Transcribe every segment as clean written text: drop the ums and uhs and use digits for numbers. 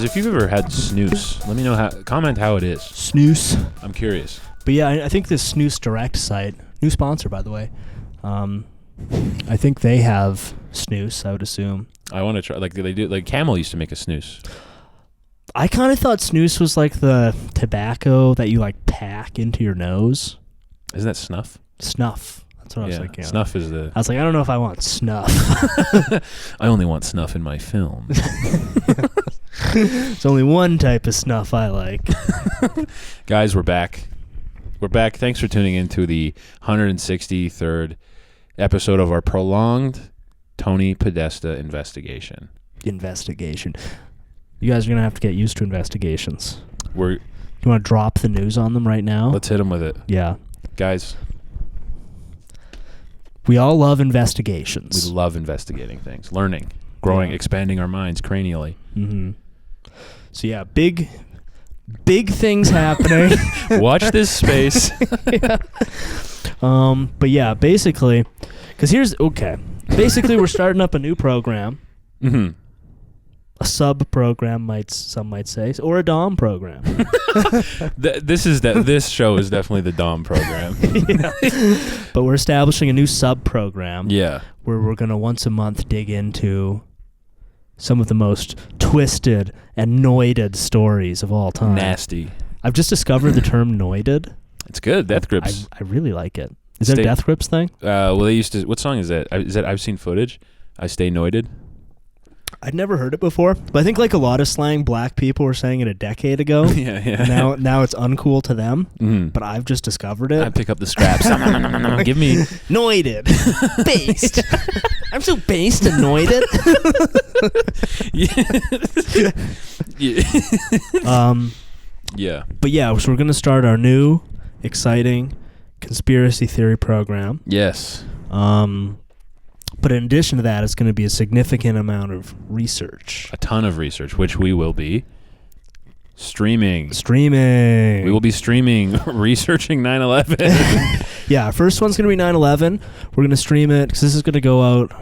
Guys, if you've ever had snooze, let me know comment how it is. Snooze. I'm curious. But yeah, I think this Snooze Direct site, new sponsor by the way, I think they have snooze, I would assume. I want to try, like they do, like Camel used to make a snooze. I kind of thought snooze was like the tobacco that you like pack into your nose. Isn't that snuff? Snuff. That's what I was thinking. Snuff is the... I was like, I don't know if I want snuff. I only want snuff in my film. There's only one type of snuff I like. Guys, we're back. We're back. Thanks for tuning in to the 163rd episode of our prolonged Tony Podesta investigation. You guys are going to have to get used to investigations. You want to drop the news on them right now? Let's hit them with it. Yeah. Guys. We all love investigations. We love investigating things, learning, growing, expanding our minds cranially. Mm-hmm. So yeah, big things happening. Watch this space. Yeah. But yeah, basically, basically we're starting up a new program. Mm-hmm. A sub program, some might say, or a dom program. This show is definitely the dom program. Yeah. But we're establishing a new sub program. Yeah. Where we're gonna once a month dig into some of the most twisted and noided stories of all time. Nasty. I've just discovered the term noided. It's good. Death Grips. I really like it. Is that a Death Grips thing? Well, they used to. What song is that? Is that I've Seen Footage? I Stay Noided. I'd never heard it before, but I think like a lot of slang black people were saying it a decade ago. Yeah. Now it's uncool to them, but I've just discovered it. I pick up the scraps. Give me noided. Based. I'm so based and noided. Yeah. But yeah, so we're going to start our new, exciting conspiracy theory program. Yes. But in addition to that, it's going to be a significant amount of research. A ton of research, which we will be streaming. We will be streaming, researching 9/11. Yeah, our first one's going to be 9/11. We're going to stream it because this is going to go out.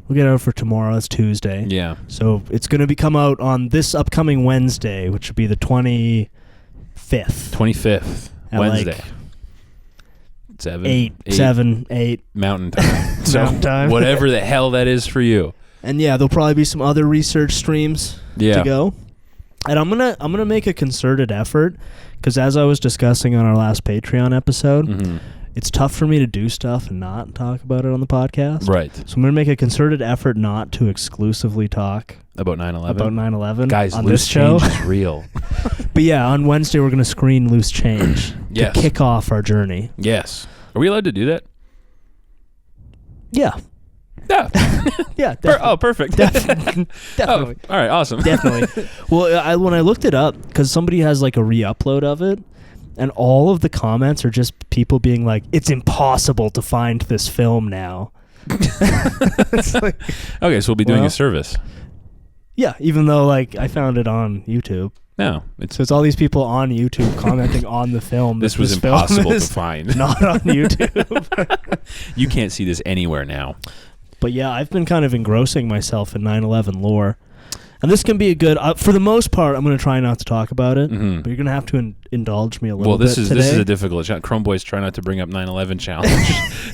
We'll get it out for tomorrow. It's Tuesday. Yeah. So it's going to come out on this upcoming Wednesday, which would be the 25th. 25th. Wednesday. Like 7, 8 Mountain Time. Mountain Time. Whatever the hell that is for you. And yeah, there'll probably be some other research streams to go. And I'm gonna make a concerted effort because as I was discussing on our last Patreon episode, it's tough for me to do stuff and not talk about it on the podcast. Right. So I'm gonna make a concerted effort not to exclusively talk about 9/11. Guys, on loose this show is real. But yeah, on Wednesday we're gonna screen Loose Change to kick off our journey. Yes. Are we allowed to do that? Yeah. Yeah. Yeah. Definitely. Perfect. Definitely. Oh, all right. Awesome. Definitely. Well, when I looked it up, because somebody has like a re-upload of it, and all of the comments are just people being like, "It's impossible to find this film now." It's like, okay, so we'll be doing a service. Yeah, even though like I found it on YouTube. No, it's all these people on YouTube commenting on the film. This was impossible to find. Not on YouTube. You can't see this anywhere now. But yeah, I've been kind of engrossing myself in 9/11 lore. And this can be a good... for the most part, I'm going to try not to talk about it. But you're going to have to indulge me a little bit today. This is a difficult challenge. Chrome Boys try not to bring up 9/11 challenge.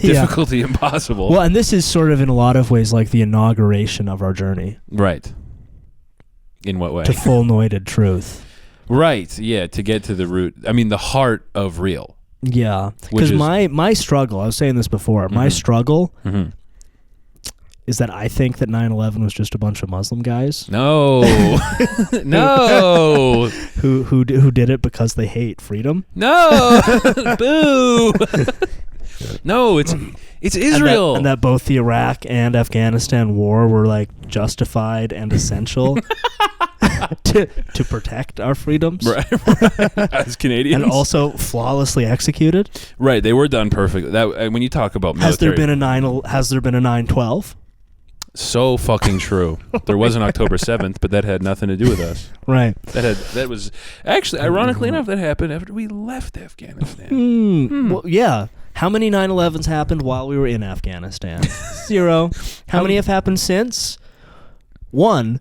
Difficulty impossible. Well, and this is sort of in a lot of ways like the inauguration of our journey. Right. In what way? To full NOIDED truth. Right, yeah, to get to the root. I mean, the heart of real. Yeah. Because my struggle, I was saying this before, my struggle... is that I think that 9/11 was just a bunch of Muslim guys. No. No. Who did it because they hate freedom. No. Boo. No, it's Israel. And that both the Iraq and Afghanistan war were like justified and essential to protect our freedoms. Right. As Canadians. And also flawlessly executed. Right, they were done perfectly. That when you talk about military, has there been a 9/12? So fucking true. There was an October 7th, but that had nothing to do with us. Right. That was actually, ironically enough, that happened after we left Afghanistan. Well, yeah. How many 9/11s happened while we were in Afghanistan? 0. How many have happened since? 1.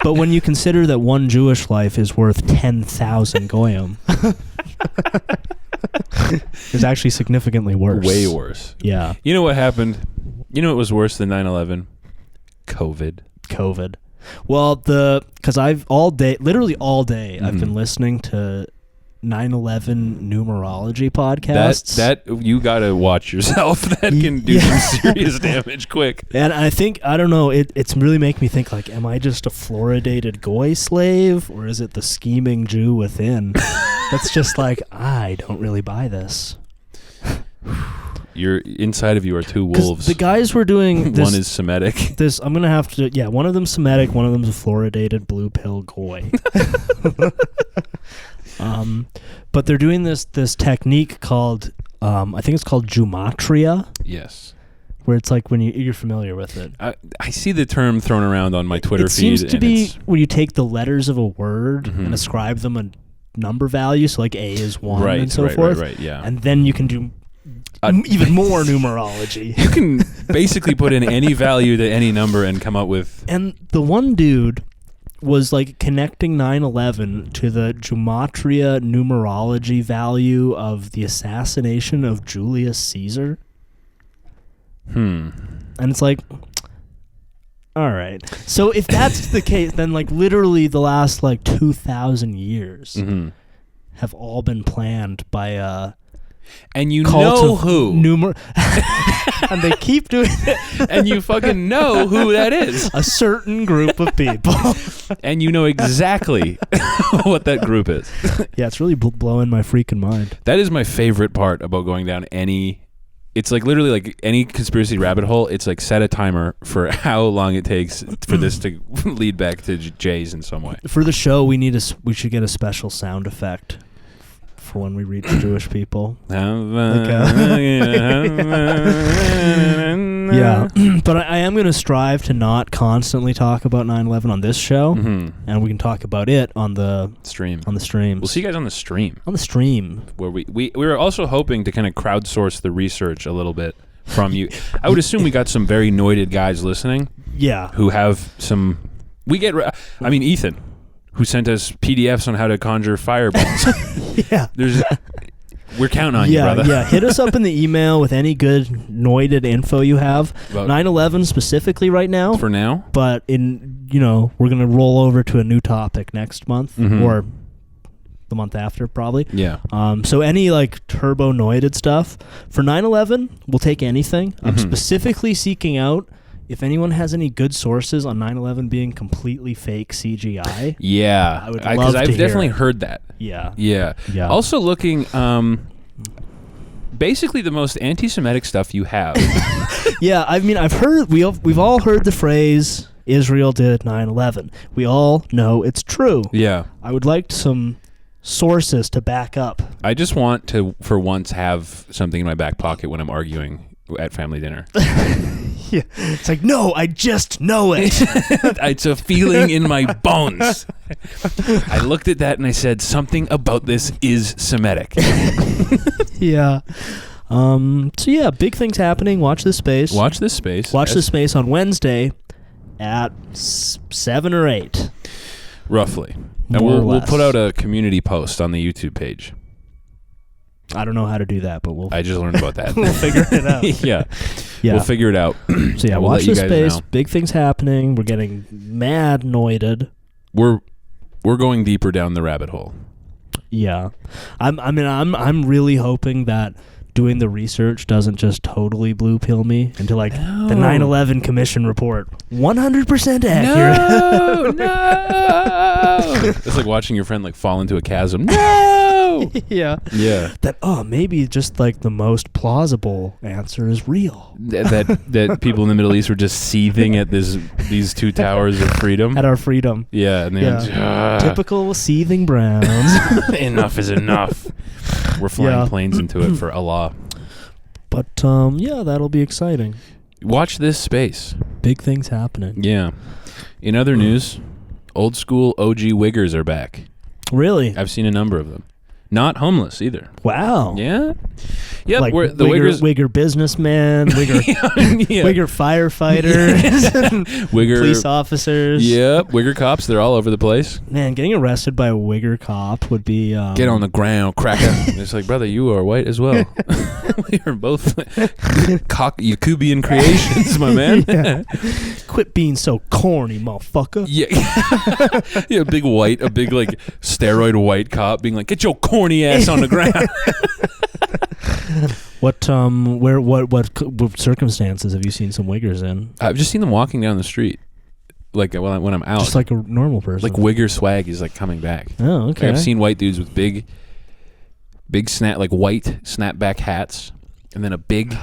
But when you consider that one Jewish life is worth 10,000 goyim, it's actually significantly worse. Way worse. Yeah. You know what happened? You know what was worse than 9/11? COVID. Well, because literally all day, I've been listening to 9/11 numerology podcasts. That you gotta watch yourself. That can do some serious damage quick. And I don't know, it's really making me think, like, am I just a fluoridated goy slave, or is it the scheming Jew within that's just like, I don't really buy this. You're inside of you are two wolves. The guys were doing this, one is Semitic. I'm gonna have to. Yeah, one of them's Semitic. One of them's a fluoridated blue pill goy. But they're doing this technique called, I think it's called gematria. Yes. Where it's like when you're familiar with it. I see the term thrown around on my Twitter feed. It seems to be where you take the letters of a word and ascribe them a number value. So like A is 1 and so forth. Right, yeah. And then you can do even more numerology. You can basically put in any value to any number and come up with... And the one dude was like connecting 9/11 to the gematria numerology value of the assassination of Julius Caesar. And it's like, all right. So if that's the case, then like literally the last like 2,000 years have all been planned by and you know who. And they keep doing it. And you fucking know who that is. A certain group of people. And you know exactly what that group is. Yeah, it's really blowing my freaking mind. That is my favorite part about going down any... It's like literally like any conspiracy rabbit hole. It's like set a timer for how long it takes for this to lead back to Jay's in some way. For the show, we should get a special sound effect for when we reach Jewish people. Yeah, but I am going to strive to not constantly talk about 9/11 on this show, and we can talk about it on the stream. On the streams, we'll see you guys on the stream. On the stream, where we were also hoping to kind of crowdsource the research a little bit from you. I would assume we got some very noided guys listening. Yeah, who have some. I mean, Ethan, who sent us PDFs on how to conjure fireballs. Yeah, we're counting on you, brother. Yeah, hit us up in the email with any good noided info you have. 9/11 specifically right now. For now. But we're going to roll over to a new topic next month or the month after probably. Yeah. So any like turbo noided stuff. For 9/11, we'll take anything. I'm specifically seeking out if anyone has any good sources on 9/11 being completely fake CGI. Yeah. I would love to I've hear definitely it. heard that. Yeah. Also looking, basically the most anti-Semitic stuff you have. Yeah, I mean, we've all heard the phrase, Israel did 9/11. We all know it's true. Yeah. I would like some sources to back up. I just want to, for once, have something in my back pocket when I'm arguing at family dinner. Yeah. It's like, no, I just know it. It's a feeling in my bones. I looked at that and I said, something about this is Semitic. Yeah. So yeah, big things happening. Watch this space. Watch this space. Watch this space on Wednesday at 7 or 8. Roughly. And we'll put out a community post on the YouTube page. I don't know how to do that, but I just learned about that. We'll figure it out. Yeah. We'll figure it out. So yeah, watch this space. Big things happening. We're getting mad noided. We're going deeper down the rabbit hole. Yeah. I'm really hoping that doing the research doesn't just totally blue pill me into like the 9/11 Commission report. 100% accurate. No. It's like watching your friend like fall into a chasm. No. Yeah. That maybe just like the most plausible answer is real. That people in the Middle East were just seething at these two towers of freedom. At our freedom. Yeah. And typical seething Browns. Enough is enough. We're flying planes into it for Allah. But that'll be exciting. Watch this space. Big things happening. Yeah. In other news, old school OG Wiggers are back. Really? I've seen a number of them. Not homeless either. Wow. Yeah. Yep. Like we're the Wigger businessmen, Wigger firefighters, Wigger police officers. Yep. Wigger cops. They're all over the place. Man, getting arrested by a Wigger cop would be... Get on the ground, cracker. It's like, brother, you are white as well. We are both Yakubian creations, my man. Yeah. Quit being so corny, motherfucker. Yeah. Yeah, a big like steroid white cop being like, get your corny ass on the ground. What circumstances have you seen some Wiggers in? I've just seen them walking down the street, like when I'm out. Just like a normal person. Like Wigger swag is like coming back. Oh, okay. Like I've seen white dudes with big white snapback hats, and then a big,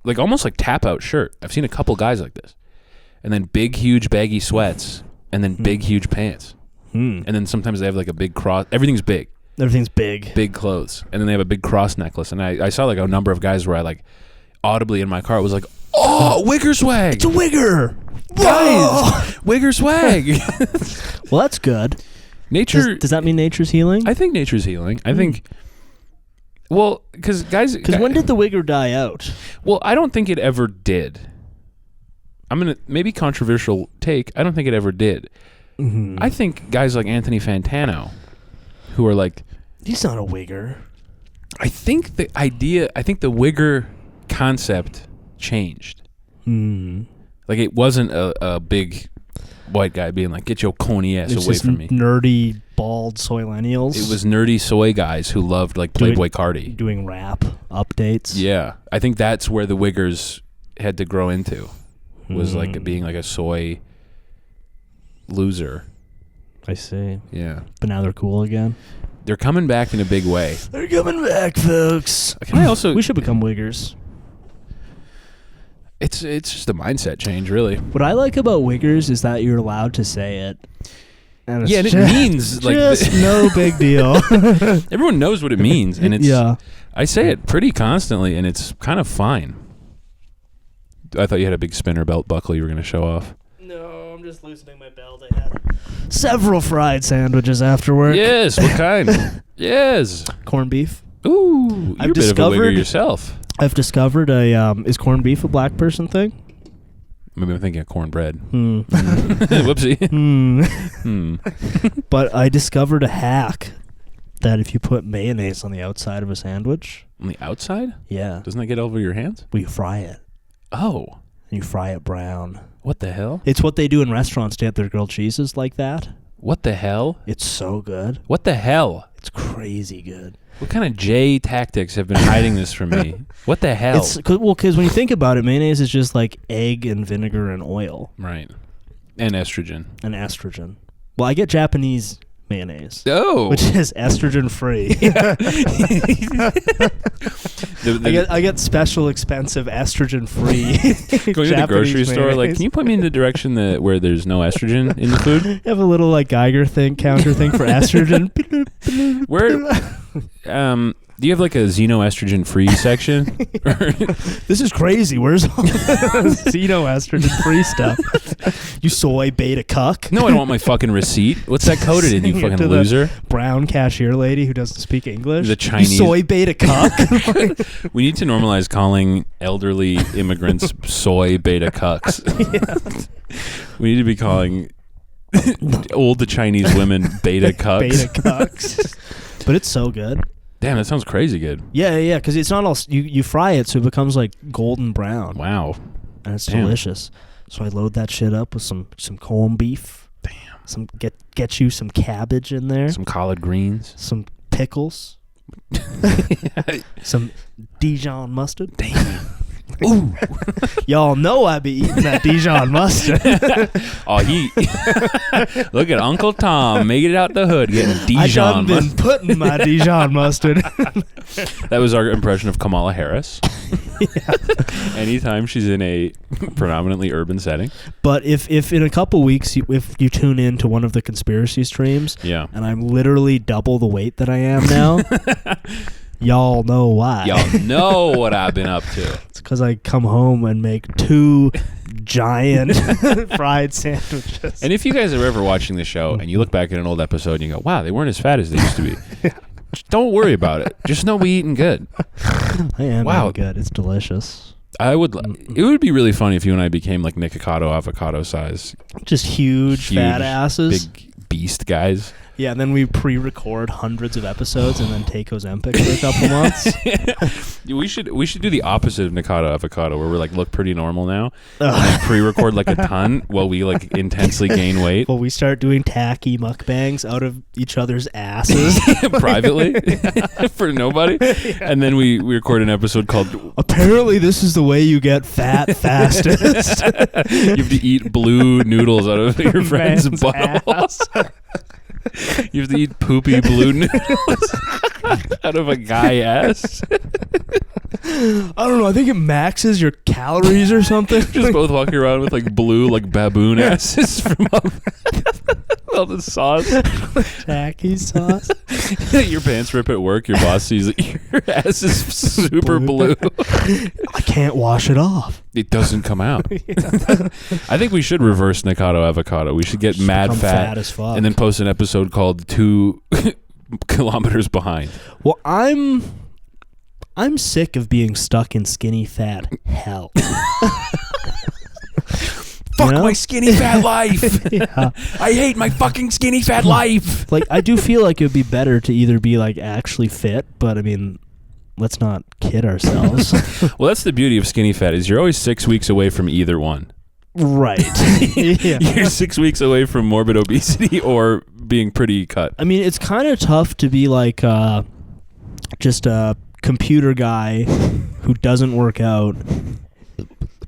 like almost like tap out shirt. I've seen a couple guys like this, and then big, huge, baggy sweats, and then big, huge pants, and then sometimes they have like a big cross. Everything's big. Everything's big. Big clothes. And then they have a big cross necklace. And I saw like a number of guys where I like audibly in my car was like, oh, Wigger swag. It's a Wigger. Guys, Wigger swag. Well, that's good. Nature. Does that mean nature's healing? I think nature's healing. I think, well, because guys. Because when did the Wigger die out? Well, I don't think it ever did. I'm going to, maybe controversial take. I don't think it ever did. Mm-hmm. I think guys like Anthony Fantano, who are like, he's not a Wigger. I think the Wigger concept changed. Like it wasn't a big white guy being like, get your corny ass away from me. Nerdy, bald soy-lennials. It was nerdy soy guys who loved like Playboy Cardi. Doing rap updates. Yeah. I think that's where the Wiggers had to grow into. Was like being like a soy loser. I see. Yeah. But now they're cool again. They're coming back in a big way. They're coming back, folks. Can I also? We should become Wiggers. It's just a mindset change, really. What I like about Wiggers is that you're allowed to say it. And yeah, and it means like just no big deal. Everyone knows what it means, and it's. Yeah. I say it pretty constantly, and it's kind of fine. I thought you had a big spinner belt buckle you were going to show off. No, I'm just loosening my belt. I had several fried sandwiches after work. Yes, what kind? Yes. Corned beef. Ooh, you're a bit of a Wigger yourself. I've discovered is corned beef a black person thing? Maybe I'm thinking of cornbread. Whoopsie. But I discovered a hack that if you put mayonnaise on the outside of a sandwich. On the outside? Yeah. Doesn't that get over your hands? Well, you fry it. Oh. And you fry it brown. What the hell? It's what they do in restaurants to get their grilled cheeses like that. What the hell? It's so good. What the hell? It's crazy good. What kind of J tactics have been hiding this from me? What the hell? Because when you think about it, mayonnaise is just like egg and vinegar and oil. Right. And estrogen. Well, I get Japanese mayonnaise. Oh. Which is estrogen free. I get special expensive estrogen free. Going to the grocery store, like, can you point me in the direction where there's no estrogen in the food? You have a little like Geiger counter thing for estrogen. Where do you have like a xenoestrogen free section? This is crazy. Where's all the xenoestrogen free stuff? You soy beta cuck. No, I don't want my fucking receipt. What's that coded in, you fucking loser? Brown cashier lady who doesn't speak English. The Chinese. You soy beta cuck. We need to normalize calling elderly immigrants soy beta cucks. Yeah. We need to be calling old Chinese women beta cucks. Beta cucks. But it's so good. Damn, that sounds crazy good. Yeah, because it's not all... You fry it so it becomes like golden brown. Wow. And it's delicious. So I load that shit up with some corned beef. Damn. Get you some cabbage in there. Some collard greens. Some pickles. Some Dijon mustard. Damn. Ooh. Y'all know I be eating that Dijon mustard. Oh, look at Uncle Tom making it out the hood getting Dijon mustard. I've been putting my Dijon mustard. That was our impression of Kamala Harris. Yeah. Anytime she's in a predominantly urban setting. But if in a couple weeks, if you tune in to one of the conspiracy streams, and I'm literally double the weight that I am now, y'all know why. Y'all know what I've been up to. It's because I come home and make 2 giant fried sandwiches. And if you guys are ever watching the show and you look back at an old episode and you go, wow, they weren't as fat as they used to be. Just don't worry about it. Just know we eating good. I am eating good. It's delicious. It would be really funny if you and I became like Nikocado avocado size. Just huge fat asses. Big beast guys. Yeah, and then we pre-record hundreds of episodes and then take Ozempic for a couple months. We should do the opposite of Nikocado avocado, where we're like look pretty normal now, and then pre-record like a ton while we like intensely gain weight. Well, we start doing tacky mukbangs out of each other's asses privately for nobody, and then we record an episode called "Apparently This is the Way You Get Fat Fastest." You have to eat blue noodles out of your friend's buttholes. You have to eat poopy blue noodles out of a guy ass. I don't know. I think it maxes your calories or something. Just both walking around with like blue, like baboon asses from all the sauce. Tacky sauce. Your pants rip at work. Your boss sees that your ass is super blue. I can't wash it off. It doesn't come out. I think we should reverse Nikocado avocado. We should get mad fat as fuck. And then post an episode called 2 kilometers behind. Well, I'm sick of being stuck in skinny fat hell. Fuck my skinny fat life. Yeah. I hate my fucking skinny fat life. Like, I do feel like it would be better to either be like actually fit, but I mean, let's not kid ourselves. Well, that's the beauty of skinny fat is you're always 6 weeks away from either one. Right. Yeah. You're 6 weeks away from morbid obesity or being pretty cut. I mean, it's kind of tough to be like just a computer guy who doesn't work out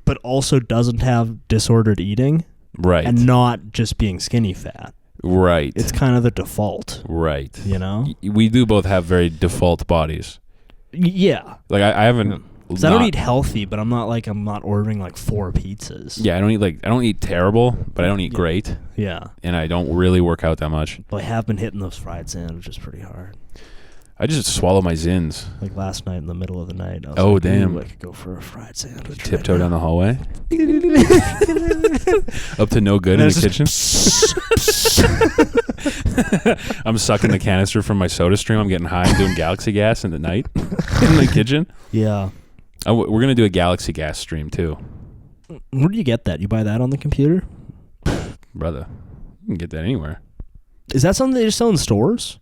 but also doesn't have disordered eating. Right. And not just being skinny fat. Right. It's kind of the default. Right. You know? We do both have very default bodies. Yeah. Like I haven't... I don't eat healthy, but I'm not ordering like 4 pizzas. Yeah, I don't eat terrible, but I don't eat great. Yeah. And I don't really work out that much. But I have been hitting those fried sandwiches pretty hard. I just swallow my Zins. Like last night in the middle of the night. I was damn. I could go for a fried sandwich. Tiptoe down the hallway. Up to no good in the kitchen. I'm sucking the canister from my soda stream. I'm getting high and doing galaxy gas in the night in the kitchen. Yeah. We're going to do a galaxy gas stream too. Where do you get that? You buy that on the computer? Brother, you can get that anywhere. Is that something they just sell in stores?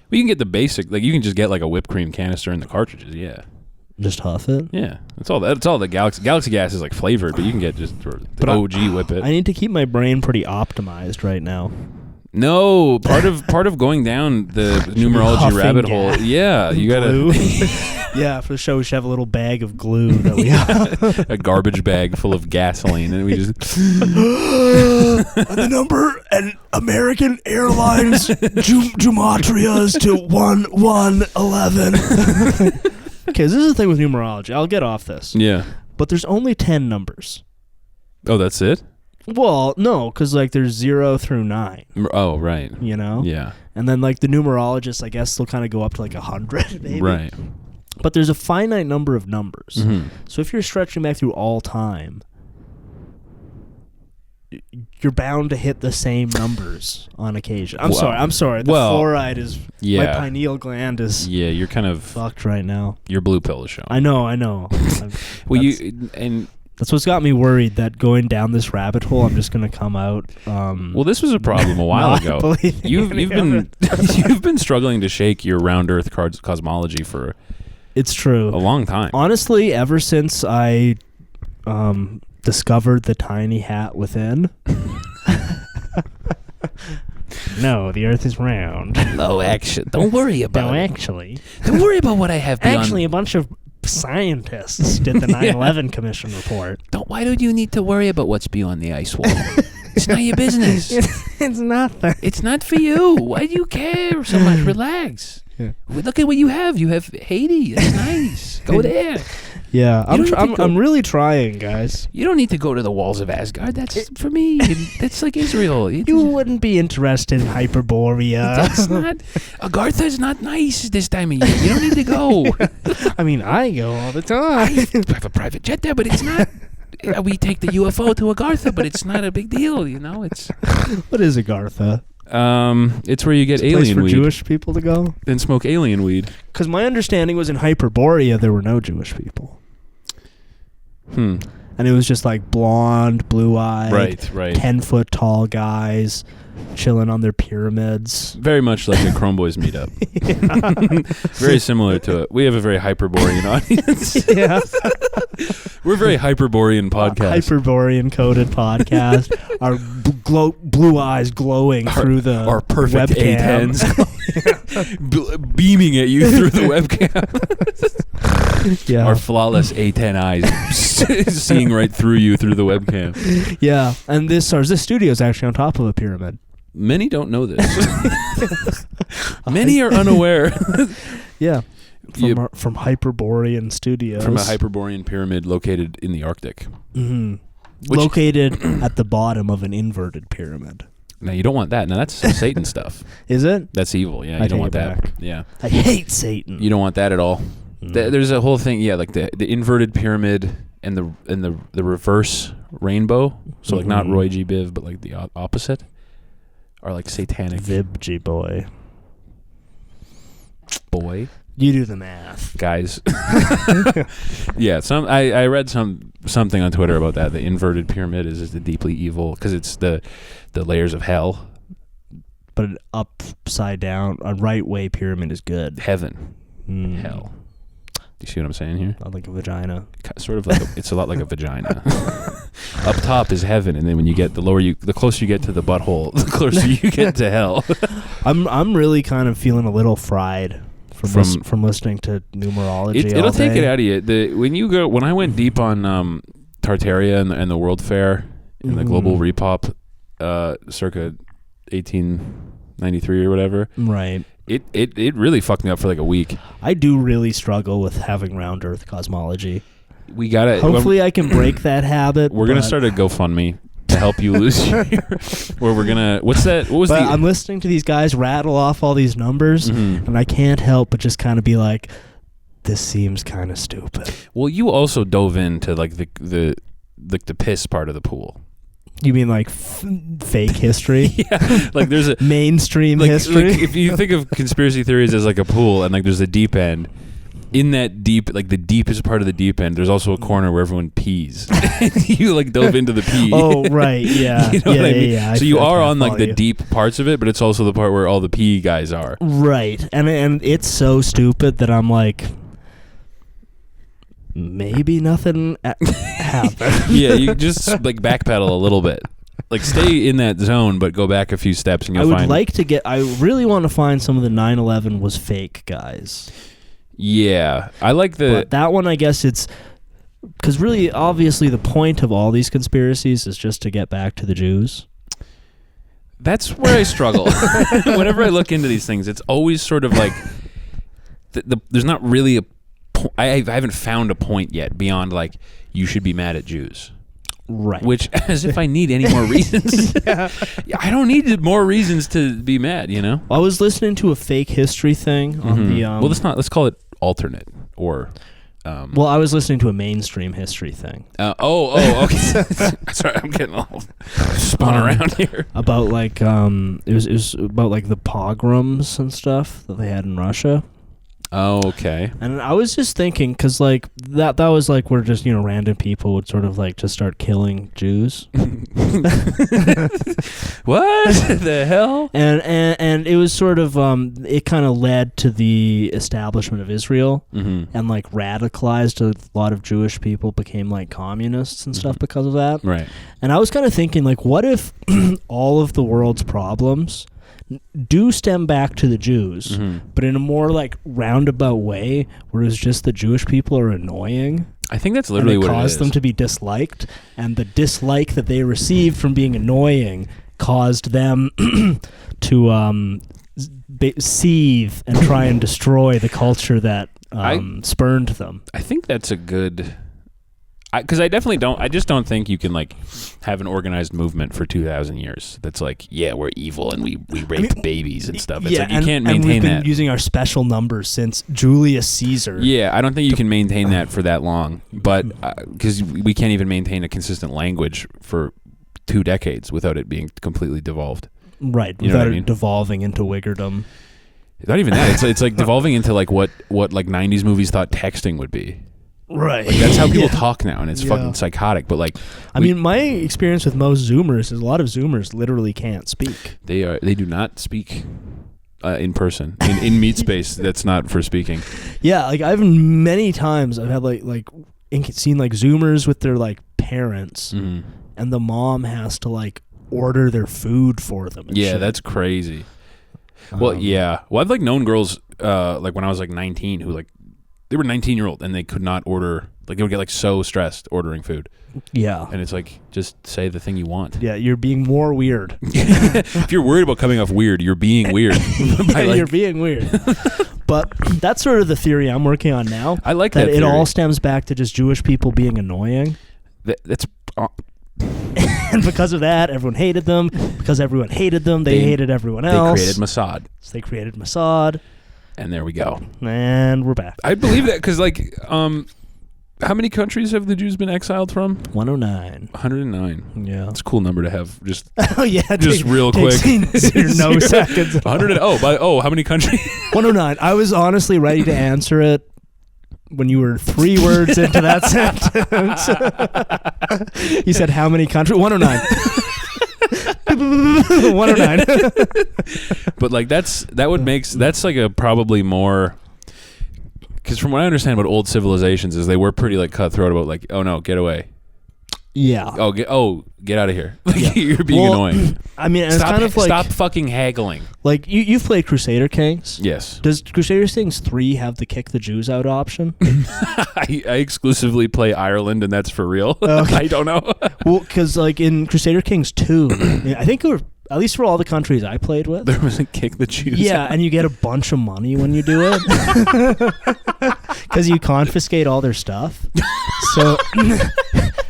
Well, you can get the basic, like you can just get like a whipped cream canister in the cartridges, yeah. Just huff it? Yeah. That's all the Galaxy gas is like flavored, but you can get just the OG whip it. I need to keep my brain pretty optimized right now. No, part of going down the numerology rabbit hole. Yeah, you gotta. Yeah, for the show we should have a little bag of glue that we have. A garbage bag full of gasoline, and we just. The number and American Airlines Gematrias to 1111. Okay, this is the thing with numerology. I'll get off this. Yeah, but there's only 10 numbers. Oh, that's it? Well, no, because like there's 0 through 9. Oh, right. You know? Yeah. And then like the numerologists, I guess they'll kind of go up to like 100, maybe. Right. But there's a finite number of numbers. Mm-hmm. So if you're stretching back through all time, you're bound to hit the same numbers on occasion. I'm sorry. The fluoride is... Yeah. My pineal gland is... Yeah, you're kind of... fucked right now. Your blue pill is showing. I know. That's what's got me worried that going down this rabbit hole, I'm just going to come out. Well, this was a problem a while ago. You've been struggling to shake your round Earth cosmology for it's true a long time. Honestly, ever since I discovered the tiny hat within. No, the Earth is round. Oh, actually, don't worry about it. Don't worry about what I have beyond. Actually, a bunch of scientists did the 9/11 Commission report. Why do you need to worry about what's beyond the ice wall? It's not your business. It's nothing. It's not for you. Why do you care so much? Relax. Yeah. Look at what you have. You have Haiti. That's nice. Go there. Yeah, I'm really trying, guys. You don't need to go to the walls of Asgard. That's for me. That's like Israel. You wouldn't be interested in Hyperborea. That's not. Agartha's not nice this time of year. You don't need to go. I mean, I go all the time. I have a private jet there, but it's not. We take the UFO to Agartha, but it's not a big deal. You know, it's. What is Agartha? It's where you get It's a place alien for weed Jewish people to go. and smoke alien weed. Because my understanding was in Hyperborea there were no Jewish people. And it was just like blonde, blue-eyed, right, 10-foot tall guys chilling on their pyramids. Very much like a Chrome Boys meetup. Very similar to it. We have a very Hyperborean audience. Yeah. We're a very Hyperborean podcast. Hyperborean coded podcast. Our blue eyes glowing through the our perfect webcam. A10s beaming at you through the webcam. Yeah. Our flawless A10 eyes seeing right through you through the webcam. Yeah, and this studio is actually on top of a pyramid. Many don't know this. Many are unaware. Yeah. From Hyperborean Studios. From a Hyperborean pyramid located in the Arctic. Mm-hmm. Located at the bottom of an inverted pyramid. Now, you don't want that. Now, that's some Satan stuff. Is it? That's evil. Yeah, you don't want that. Yeah. I hate Satan. You don't want that at all. There's a whole thing, like the inverted pyramid and the reverse rainbow. So, like, not Roy G. Biv, but, like, the opposite are, like, satanic. Vibgy boy. Boy. You do the math, guys. Yeah, I read something on Twitter about that. The inverted pyramid is the deeply evil because it's the layers of hell. But an upside down, a right way pyramid is good. Hell. Do you see what I'm saying here? Not like a vagina. Sort of like it's a lot like a vagina. Up top is heaven, and then when you get the closer you get to the butthole, the closer you get to hell. I'm really kind of feeling a little fried. From listening to numerology, it'll take it out of you. When I went deep on Tartaria and the World Fair and the Global Repop, circa 1893 or whatever, right? It really fucked me up for like a week. I do really struggle with having round Earth cosmology. We gotta. Hopefully, I can break that habit. We're gonna start a GoFundMe to help you lose your. Where we're gonna. What's that? What was but I'm listening to these guys rattle off all these numbers, and I can't help but just kind of be like, "This seems kind of stupid." Well, you also dove into like the piss part of the pool. You mean like fake history? Yeah, like there's a mainstream history. Like if you think of conspiracy theories as like a pool, and like there's a deep end. In that deep, like the deepest part of the deep end, there's also a corner where everyone pees. You like dove into the pee. Oh, right, yeah. You know what I mean? Yeah. So you are on like the deep parts of it, but it's also the part where all the pee guys are. Right, and it's so stupid that I'm like, maybe nothing happened. Yeah, you just like backpedal a little bit. Like stay in that zone, but go back a few steps and you'll find. I really want to find some of the 9/11 was fake guys. Yeah, I like But that one, I guess it's because really, obviously, the point of all these conspiracies is just to get back to the Jews. That's where I struggle. Whenever I look into these things, it's always sort of like there's not really I haven't found a point yet beyond like you should be mad at Jews. Right. Which, as if I need any more reasons. Yeah, I don't need more reasons to be mad, you know? I was listening to a fake history thing on the... well, let's call it alternate or... well, I was listening to a mainstream history thing. Okay. Sorry, I'm getting all spun around here. About like, it was about like the pogroms and stuff that they had in Russia. Oh, okay. And I was just thinking, because like that was like where just random people would sort of like just start killing Jews. What the hell? And it was sort of it kind of led to the establishment of Israel, and like radicalized a lot of Jewish people became like communists and stuff because of that. Right. And I was kind of thinking, like, what if all of the world's problems do stem back to the Jews, but in a more like roundabout way, where it's just the Jewish people are annoying. I think that's literally what it is. Caused them to be disliked, and the dislike that they received from being annoying caused them to seethe and try and destroy the culture that spurned them. I think that's a good... Because I definitely don't... I just don't think you can, like, have an organized movement for 2,000 years that's like, yeah, we're evil and we rape babies and stuff. It's like you can't maintain that. And we've been using our special numbers since Julius Caesar. Yeah, I don't think you can maintain that for that long. But... Because we can't even maintain a consistent language for 2 decades without it being completely devolved. Right, You know without what I mean? it devolving into wiggerdom. Not even that. It's like devolving into like what like 90s movies thought texting would be. Right. Like, that's how people talk now, and it's fucking psychotic. But like, I mean, my experience with most Zoomers is a lot of Zoomers literally can't speak. they do not speak in person in meet space. That's not for speaking. Yeah, like I've many times I've had seen like Zoomers with their like parents, and the mom has to like order their food for them. And shit. That's crazy. Well, I've like known girls like when I was like 19 who like they were 19-year-old and they could not order, like they would get like so stressed ordering food. Yeah. And it's like, just say the thing you want. Yeah, you're being more weird. If you're worried about coming off weird, you're being weird. You're being weird. But that's sort of the theory I'm working on now. I like that it theory. all stems back to just Jewish people being annoying. That's and because of that, everyone hated them. Because everyone hated them, they hated everyone else. They created Mossad. So they created Mossad. And there we go. And we're back. I believe that because, like, how many countries have the Jews been exiled from? 109. 109. Yeah. That's a cool number to have. Just real quick. No seconds. 100. How many countries? 109. I was honestly ready to answer it when you were 3 words into that sentence. You said how many countries? 109. 109. But like that's like a probably more, because from what I understand about old civilizations is they were pretty like cutthroat about like, oh no, get away. Yeah. Get out of here. Like, you're being annoying. I mean, it's kind of like, stop fucking haggling. Like you've played Crusader Kings. Yes. Does Crusader Kings 3 have the kick the Jews out option? I exclusively play Ireland, and that's for real. Okay. I don't know. Well, because like in Crusader Kings 2, I think it were, at least for all the countries I played with, there was a kick the Jews. Yeah, out. and you get a bunch of money when you do it because you confiscate all their stuff. So.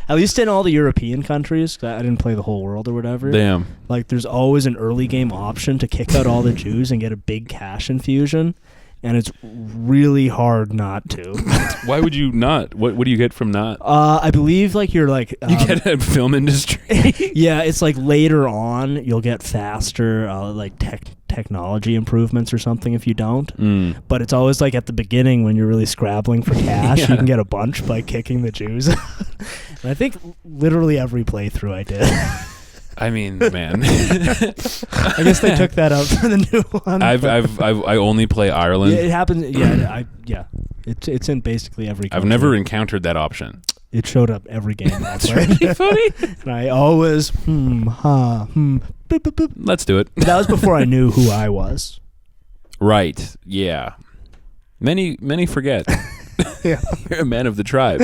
At least in all the European countries, I didn't play the whole world or whatever. Damn. Like, there's always an early game option to kick out all the Jews and get a big cash infusion, and it's really hard not to. Why would you not? What do you get from not? I believe like you're like you get a film industry. Yeah, it's like later on you'll get faster like technology improvements or something if you don't. But it's always like at the beginning when you're really scrabbling for cash, you can get a bunch by kicking the Jews. And I think literally every playthrough I did. I mean, man. I guess they took that out for the new one. I only play Ireland. Yeah, it happens. Yeah, It's in basically every country. I've never encountered that option. It showed up every game. That's really funny. And I always boop, boop, boop. Let's do it. That was before I knew who I was. Right. Yeah. Many forget. Yeah. You're a man of the tribe.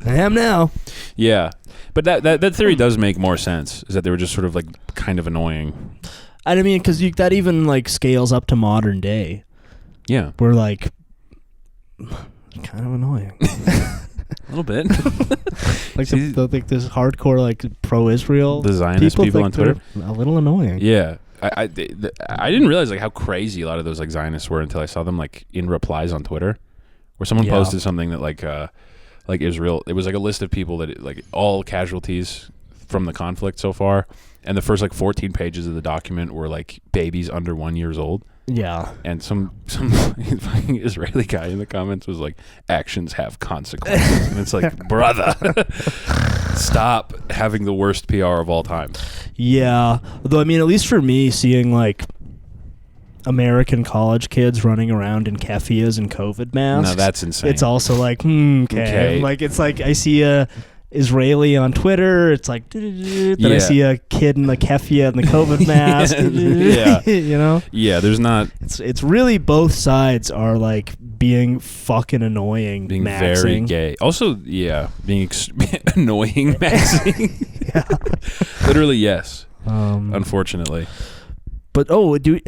I am now. Yeah. But that theory does make more sense, is that they were just sort of like kind of annoying. I mean, because that even like scales up to modern day. Yeah. We're like kind of annoying. A little bit. Like like this hardcore like pro-Israel. The Zionist people on Twitter. A little annoying. Yeah. I didn't realize like how crazy a lot of those like Zionists were until I saw them like in replies on Twitter, where someone posted something that like Israel, it was like a list of people that like all casualties from the conflict so far, and the first like 14 pages of the document were like babies under 1 year old. Yeah. And some fucking Israeli guy in the comments was like, actions have consequences. And it's like, brother, stop having the worst PR of all time. Yeah. Although, I mean, at least for me, seeing like American college kids running around in kefias and COVID masks. No, that's insane. It's also like, okay. Like, it's like I see a Israeli on Twitter. It's like, then I see a kid in the keffia and the COVID mask. Yeah. You know? Yeah, there's not. It's really both sides are like being fucking annoying. Being maxing. Very gay. Also, yeah, being annoying maxing. Yeah. Literally, yes. Unfortunately. But you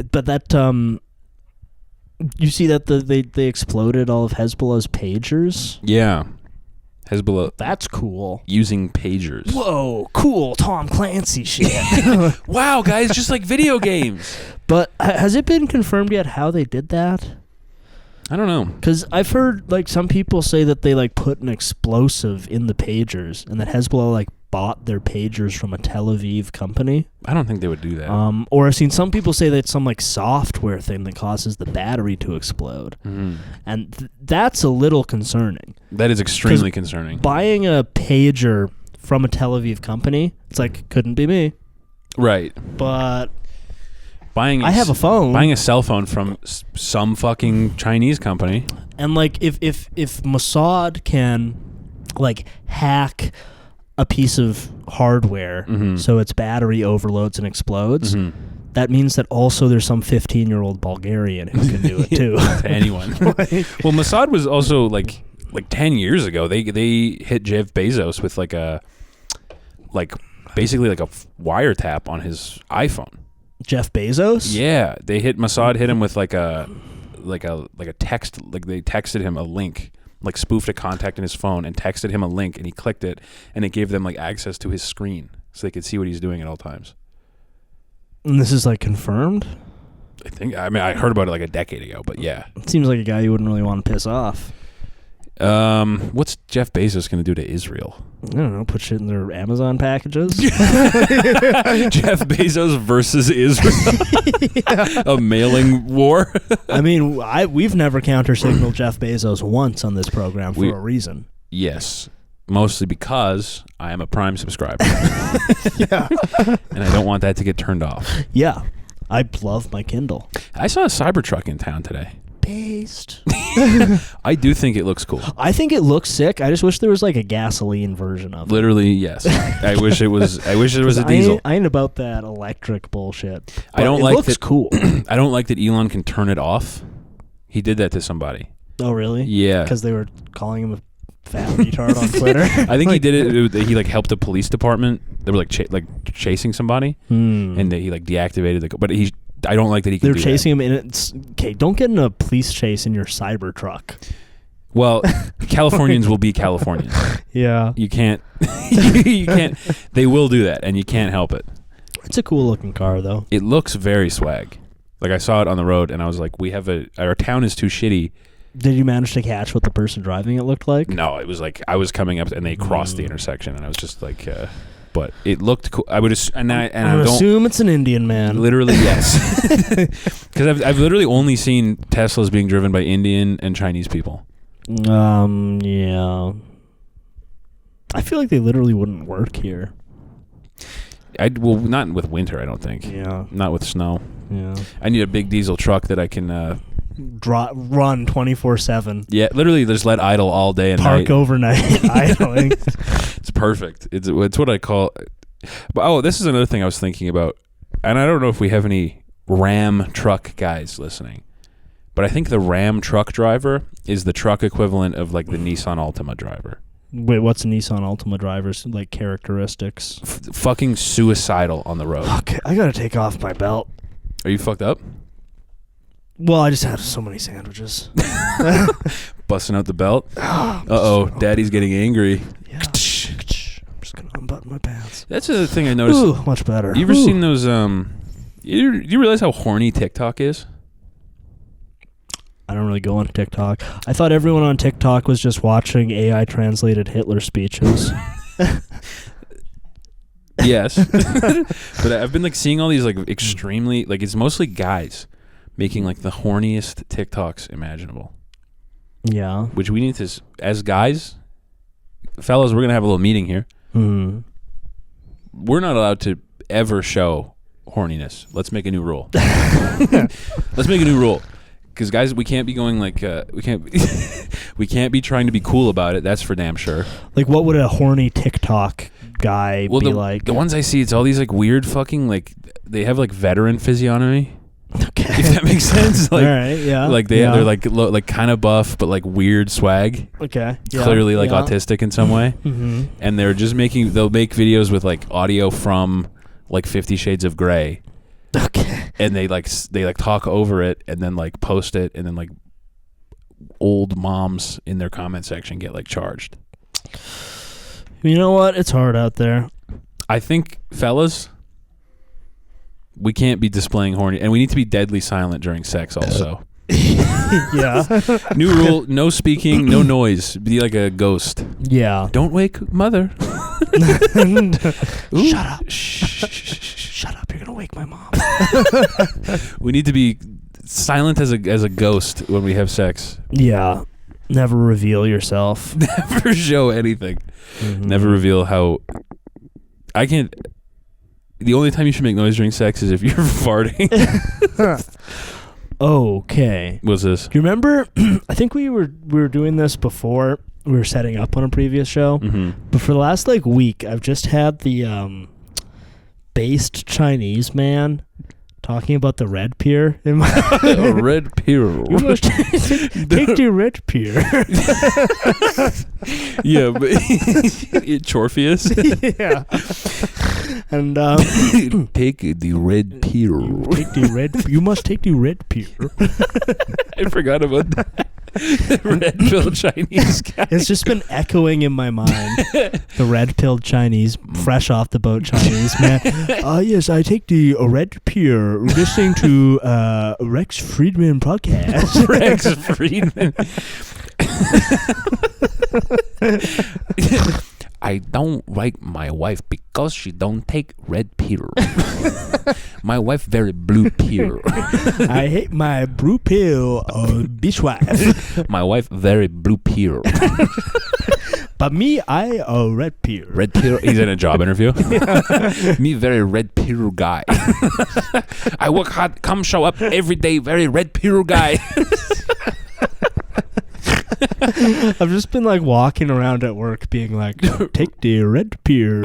see that they exploded all of Hezbollah's pagers? Yeah. Hezbollah. That's cool. Using pagers. Whoa, cool Tom Clancy shit. Wow, guys, just like video games. But has it been confirmed yet how they did that? I don't know. Because I've heard like some people say that they like put an explosive in the pagers and that Hezbollah like bought their pagers from a Tel Aviv company. I don't think they would do that. Or I've seen some people say that it's some like software thing that causes the battery to explode. And that's a little concerning. That is extremely concerning. Buying a pager from a Tel Aviv company, it's like, couldn't be me. Right. But I have a phone. Buying a cell phone from some fucking Chinese company. And like if Mossad can like hack a piece of hardware so its battery overloads and explodes, that means that also there's some 15-year-old Bulgarian who can do it too. To anyone. Well, Mossad was also like 10 years ago. They hit Jeff Bezos with basically a wiretap on his iPhone. Jeff Bezos? Yeah, Mossad hit him with like a text, like they texted him a link, like spoofed a contact in his phone and texted him a link, and he clicked it, and it gave them like access to his screen so they could see what he's doing at all times. And this is like confirmed? I heard about it like a decade ago, but yeah. It seems like a guy you wouldn't really want to piss off. What's Jeff Bezos going to do to Israel? I don't know, put shit in their Amazon packages? Jeff Bezos versus Israel. A mailing war. I mean, we've never counter-signaled Jeff Bezos once on this program for a reason. Yes. Mostly because I am a Prime subscriber. Yeah. And I don't want that to get turned off. Yeah. I love my Kindle. I saw a Cybertruck in town today. Based. I do think it looks cool. I think it looks sick. I just wish there was like a gasoline version of it. Literally, yes. I wish it was a diesel. I ain't about that electric bullshit. I don't like looks cool. I don't like that Elon can turn it off. He did that to somebody. Oh, really? Yeah. Because they were calling him a fat retard on Twitter. I think he did it. He like helped a police department. They were like chasing somebody, and he like deactivated the. But I don't like that he can. They're chasing him, and it's okay. Don't get in a police chase in your Cybertruck. Well, Californians will be Californians. Yeah, you can't. You can't. They will do that, and you can't help it. It's a cool looking car, though. It looks very swag. Like I saw it on the road, and I was like, our town is too shitty. Did you manage to catch what the person driving it looked like? No, it was like I was coming up, and they crossed the intersection, and I was just like. But it looked cool. I would assume it's an Indian man. Literally, yes. Because I've literally only seen Teslas being driven by Indian and Chinese people. Yeah. I feel like they literally wouldn't work here. Not with winter, I don't think. Yeah. Not with snow. Yeah. I need a big diesel truck that I can run 24/7. Yeah, literally just let idle all day and Park overnight idling. It's perfect. It's what I call. Oh, this is another thing I was thinking about, and I don't know if we have any Ram truck guys listening, but I think the Ram truck driver is the truck equivalent of like the Nissan Altima driver. Wait, what's a Nissan Altima driver's like characteristics? Fucking suicidal on the road. Okay, I gotta take off my belt. Are you fucked up? Well, I just had so many sandwiches. Busting out the belt. Daddy's getting angry. Yeah. I'm just gonna unbutton my pants. That's the thing I noticed. Ooh, much better. You ever seen those? You realize how horny TikTok is? I don't really go on TikTok. I thought everyone on TikTok was just watching AI translated Hitler speeches. Yes, but I've been like seeing all these like extremely like it's mostly guys making like the horniest TikToks imaginable. Yeah. Which we need to, as guys, fellas, we're going to have a little meeting here. Mm. We're not allowed to ever show horniness. Let's make a new rule. Let's make a new rule. Because guys, we can't be going like, we can't be trying to be cool about it. That's for damn sure. Like what would a horny TikTok guy be like? The ones I see, it's all these like weird fucking like, they have like veteran physiognomy. Okay. If that makes sense. Like, all right, yeah. Like they're like kind of buff, but like weird swag. Okay. Yeah, clearly like autistic in some way. Mm-hmm. And they'll make videos with like audio from like 50 Shades of Grey. Okay. And they talk over it and then like post it, and then like old moms in their comment section get like charged. You know what? It's hard out there. I think, fellas, we can't be displaying horny, and we need to be deadly silent during sex also. Yeah. New rule, no speaking, no noise. Be like a ghost. Yeah. Don't wake mother. Shut up. Shut up. You're going to wake my mom. We need to be silent as a ghost when we have sex. Yeah. Never reveal yourself. Never show anything. Mm-hmm. Never reveal how... I can't... The only time you should make noise during sex is if you're farting. Okay. What's this? Do you remember? I think we were doing this before. We were setting up on a previous show. Mm-hmm. But for the last week, I've just had the based Chinese man talking about the red pill in my red pill. You must take the red pill. Yeah, but Chorpheus. Yeah. And take the red pill. Take the red. You must take the red pill. I forgot about that. Redpill Chinese guy. It's just been echoing in my mind. The red-pilled Chinese, fresh off the boat Chinese man. Yes, I take the red pill. Listening to Rex Friedman podcast. Rex Friedman. I don't like my wife because she don't take red pill. My wife very blue pill. I hate my blue pill bitch wife. My wife very blue pill. But me, I red pill. Red pill. He's in a job interview. Yeah. Me very red pill guy. I work hard, come show up every day, very red pill guy. I've just been walking around at work being like, take the red pill.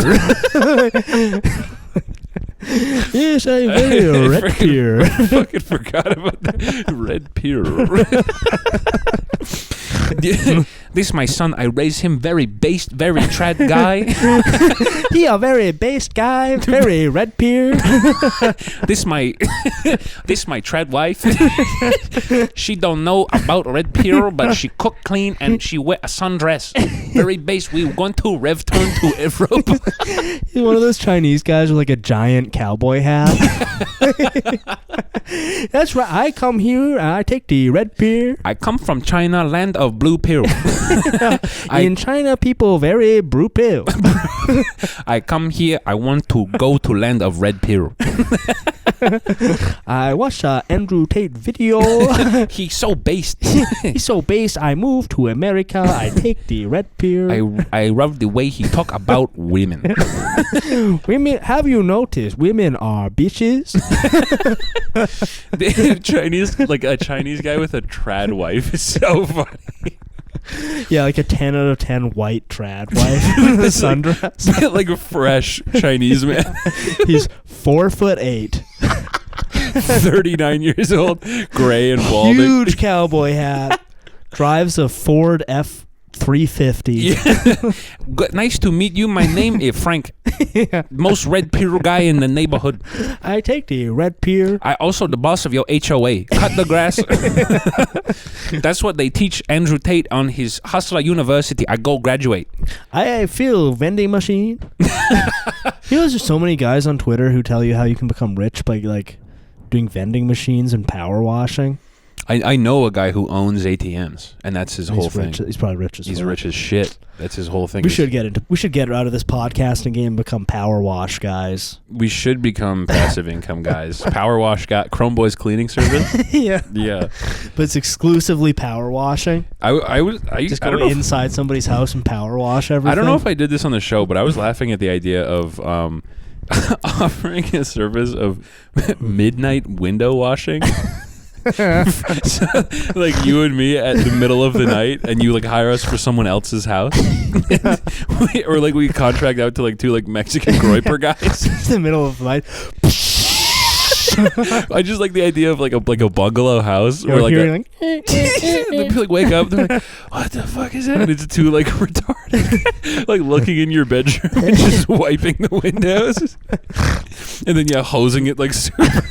Yes, I'm very red pill. I fucking forgot about that. Red pill. This my son. I raise him very based, very trad guy. He a very based guy, very red pill. This my trad wife. She don't know about red pill, but she cook clean and she wear a sundress. Very based. We going to rev turn to Europe. He's one of those Chinese guys with a giant cowboy hat. That's right. I come here. I take the red pill. I come from China, land of blue pill. In China, people very blue pill. I come here. I want to go to land of red pill. I watched Andrew Tate video. He's so based. He's so based. I moved to America. I take the red pill. I love the way he talk about women. Women, have you noticed? Women are bitches. The Chinese, a Chinese guy with a trad wife is so funny. Yeah, a 10 out of 10 white trad wife with a sundress. Like a fresh Chinese man. He's 4'8". 39 years old, gray and balding. Huge cowboy hat. Drives a Ford F-350. Yeah. Nice to meet you. My name is Frank. Yeah. Most red pill guy in the neighborhood. I take the red pill. I also the boss of your HOA. Cut the grass. That's what they teach Andrew Tate on his Hustler University. I go graduate. I feel vending machine. There's so many guys on Twitter who tell you how you can become rich by doing vending machines and power washing. I know a guy who owns ATMs, and that's his whole thing. He's probably rich as He's rich as shit. That's his whole thing. We should get out of this podcasting game and become power wash guys. We should become passive income guys. Power wash guy, Chrome Boys cleaning service. Yeah. But it's exclusively power washing. I just go inside somebody's house and power wash everything. I don't know if I did this on the show, but I was laughing at the idea of offering a service of midnight window washing. So, you and me at the middle of the night, and you hire us for someone else's house. Or we contract out to two Mexican groiper guys. In the middle of the night. I just like the idea of a bungalow house where they wake up, they're like, what the fuck is that? And it's two retarded looking in your bedroom and just wiping the windows. And then hosing it super.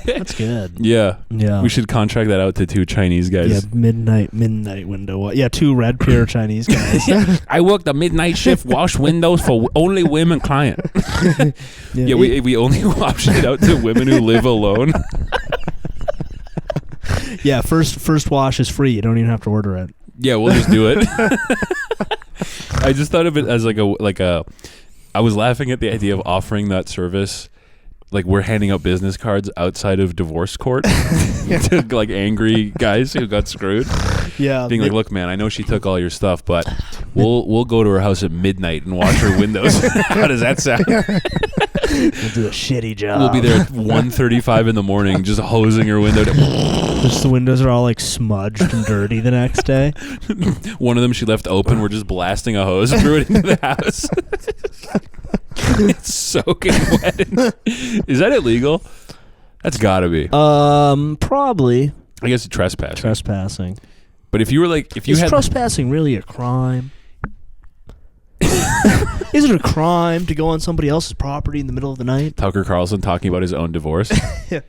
That's good. Yeah. Yeah. We should contract that out to two Chinese guys. Yeah, midnight window. Yeah, two red pill Chinese guys. I work the midnight shift, wash windows for only women client. Yeah, we only option it out to women who live alone. Yeah, first wash is free. You don't even have to order it. Yeah, we'll just do it. I just thought of it as I was laughing at the idea of offering that service. Like, we're handing out business cards outside of divorce court to like angry guys who got screwed. Yeah, being like, look, man, I know she took all your stuff, but we'll go to her house at midnight and wash her windows. How does that sound? We'll do a shitty job. We'll be there at 1:35 in the morning, just hosing her window. Just the windows are all like smudged and dirty the next day. One of them she left open. We're just blasting a hose through it into the house. It's soaking wet. Is that illegal? That's gotta be. Probably. I guess it's trespassing. Trespassing. But if you were like, is trespassing really a crime? Is it a crime to go on somebody else's property in the middle of the night? Tucker Carlson talking about his own divorce. Yeah.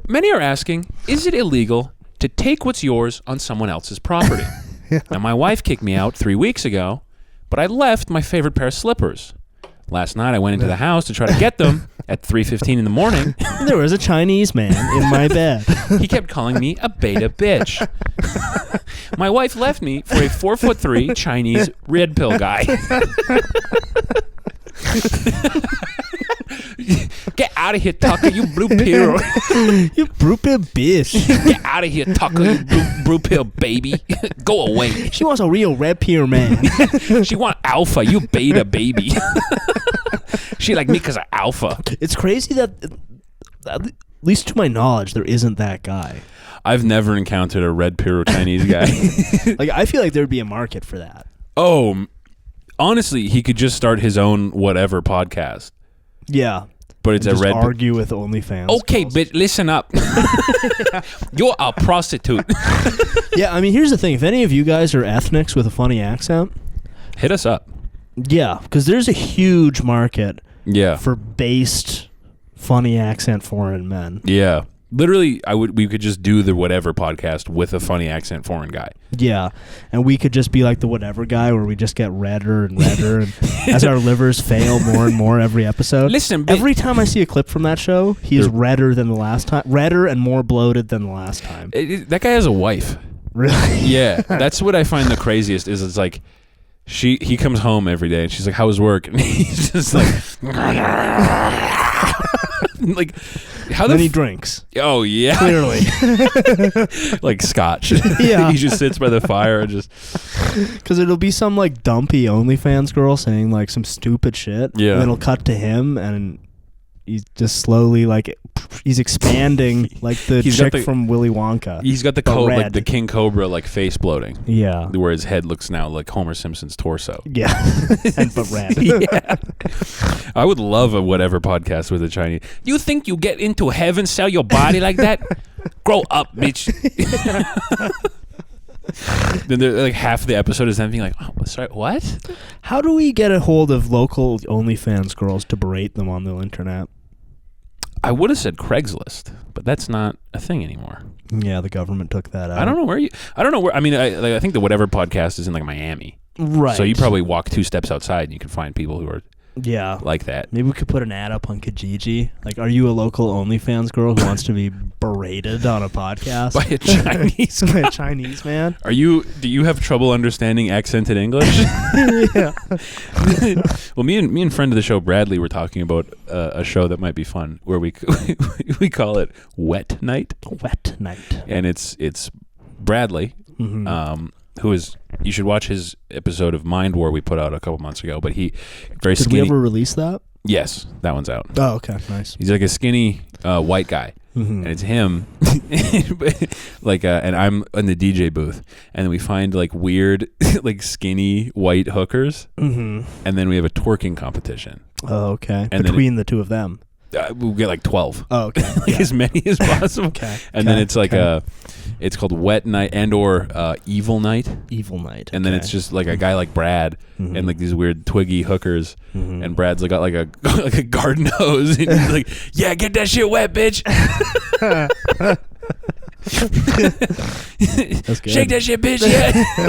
Many are asking, is it illegal to take what's yours on someone else's property? Yeah. Now, my wife kicked me out 3 weeks ago, but I left my favorite pair of slippers. Last night, I went into the house to try to get them at 3:15 in the morning. There was a Chinese man in my bed. He kept calling me a beta bitch. My wife left me for a 4'3" Chinese Redpill guy. Get out of here, Tucker, you blue pill. You blue pill bitch. Get out of here, Tucker, you blue pill baby. Go away. She wants a real red pill man. She want alpha, you beta baby. She like me because of alpha. It's crazy that, at least to my knowledge, there isn't that guy. I've never encountered a red pill Chinese guy. Like, I feel like there'd be a market for that. Oh, honestly, he could just start his own whatever podcast. Yeah. But it's a red argue with OnlyFans. Okay, but listen up. You're a prostitute. Yeah, I mean, here's the thing. If any of you guys are ethnics with a funny accent, hit us up. Yeah, because there's a huge market for based funny accent foreign men. Yeah. Literally, we could just do the whatever podcast with a funny accent foreign guy. Yeah, and we could just be like the whatever guy where we just get redder and redder and as our livers fail more and more every episode. Listen, every time I see a clip from that show, he's redder than the last time. Redder and more bloated than the last time. That guy has a wife. Really? Yeah, that's what I find the craziest is it's like he comes home every day and she's like, how was work? And he's just like... like how then he drinks. Oh yeah, clearly. Like scotch. Yeah. He just sits by the fire and just because it'll be some like dumpy OnlyFans girl saying like some stupid shit. Yeah, and it'll cut to him and he's just slowly like he's expanding like the chick from Willy Wonka. He's got the like the King Cobra like face bloating. Yeah, where his head looks now like Homer Simpson's torso. Yeah, but red. Yeah, I would love a whatever podcast with a Chinese. You think you get into heaven, sell your body like that? Grow up, bitch. Then like half the episode is them being like, oh, sorry, what? How do we get a hold of local OnlyFans girls to berate them on the internet? I would have said Craigslist, but that's not a thing anymore. Yeah, the government took that out. I don't know where. I mean, I think the whatever podcast is in like Miami, right? So you probably walk 2 steps outside and you can find people who are like that. Maybe we could put an ad up on Kijiji. Like, are you a local OnlyFans girl who wants to be berated on a podcast by a Chinese guy? By a Chinese man? Do you have trouble understanding accented English? Yeah. Well, me and friend of the show Bradley were talking about a show that might be fun where we call it Wet Night. Wet Night. And it's Bradley. Mm-hmm. Who is, you should watch his episode of Mind War we put out a couple months ago, but he very skinny. Did we ever release that? Yes, that one's out. Oh, okay, nice. He's like a skinny white guy, and it's him, like, and I'm in the DJ booth, and then we find like weird, like skinny white hookers, and then we have a twerking competition. Oh, okay. And between the two of them. We'll get like 12. Oh, okay. Like as many as possible. Okay. And then it's like it's called Wet Night or Evil Night. Evil Night. And then it's just like a guy like Brad and like these weird twiggy hookers. And Brad's like got like a garden hose. And he's like, yeah, get that shit wet, bitch. That's good. Shake that shit, bitch. Yeah.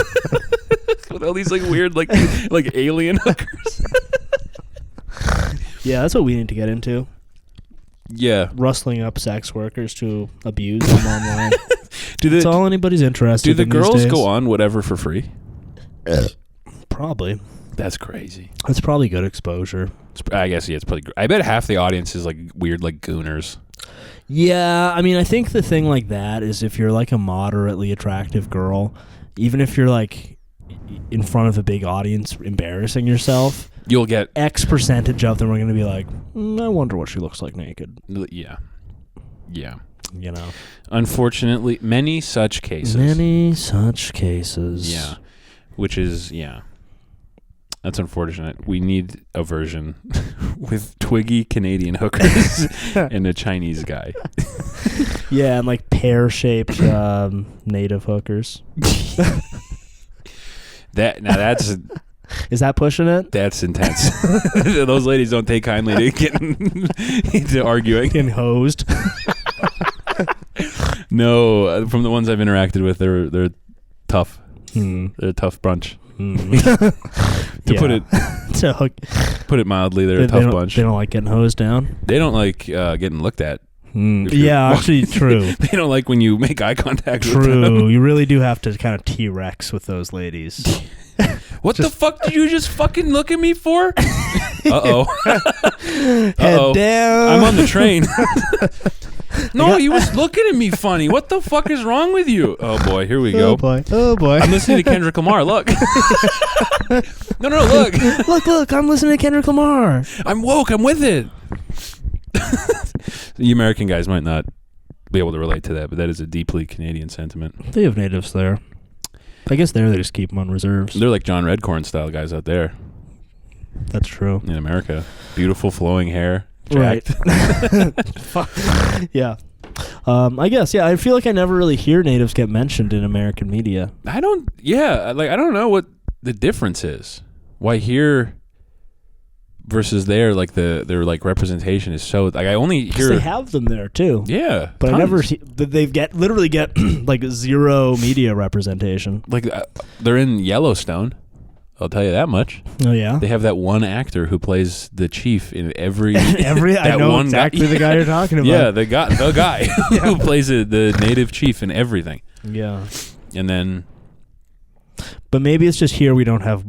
With all these like weird like alien hookers. Yeah, that's what we need to get into. Yeah. Rustling up sex workers to abuse them online. That's all anybody's interested in. Do the these girls days. go on whatever for free? Probably. That's crazy. That's probably good exposure. I guess, yeah, it's probably. I bet half the audience is like weird, like gooners. Yeah, I mean, I think the thing like that is if you're like a moderately attractive girl, even if you're like in front of a big audience embarrassing yourself, you'll get X percentage of them are going to be like, I wonder what she looks like naked. Yeah. Yeah. You know. Unfortunately, many such cases. Yeah. Which is, yeah. That's unfortunate. We need a version with twiggy Canadian hookers and a Chinese guy. Yeah, and like pear-shaped native hookers. That's is that pushing it? That's intense. Those ladies don't take kindly to getting into arguing. Getting hosed. No, from the ones I've interacted with, they're tough. They're a tough bunch. Put it mildly, they're a tough bunch. They don't like getting hosed down. They don't like getting looked at. Yeah, actually, true. They don't like when you make eye contact. True. With them. You really do have to kind of T-Rex with those ladies. What the fuck did you just fucking look at me for? Uh-oh. Head down. I'm on the train. No, he was looking at me funny. What the fuck is wrong with you? Oh, boy. Here we go. Oh, boy. I'm listening to Kendrick Lamar. Look. No, look. Look. I'm listening to Kendrick Lamar. I'm woke. I'm with it. The American guys might not be able to relate to that, but that is a deeply Canadian sentiment. They have natives there. I guess they just keep them on reserves. They're like John Redcorn style guys out there. That's true. In America. Beautiful flowing hair. Jacked. Right. Yeah. I guess, yeah, I feel like I never really hear natives get mentioned in American media. I don't know what the difference is. Why here versus there, like their like representation is so, like I only hear they have them there too. Yeah. But tons. I never see, they literally get like zero media representation. Like they're in Yellowstone. I'll tell you that much. Oh yeah, they have that one actor who plays the chief in every. I know exactly the guy you're talking about. Yeah, the guy who plays the native chief in everything. Yeah, and then. But maybe it's just here we don't have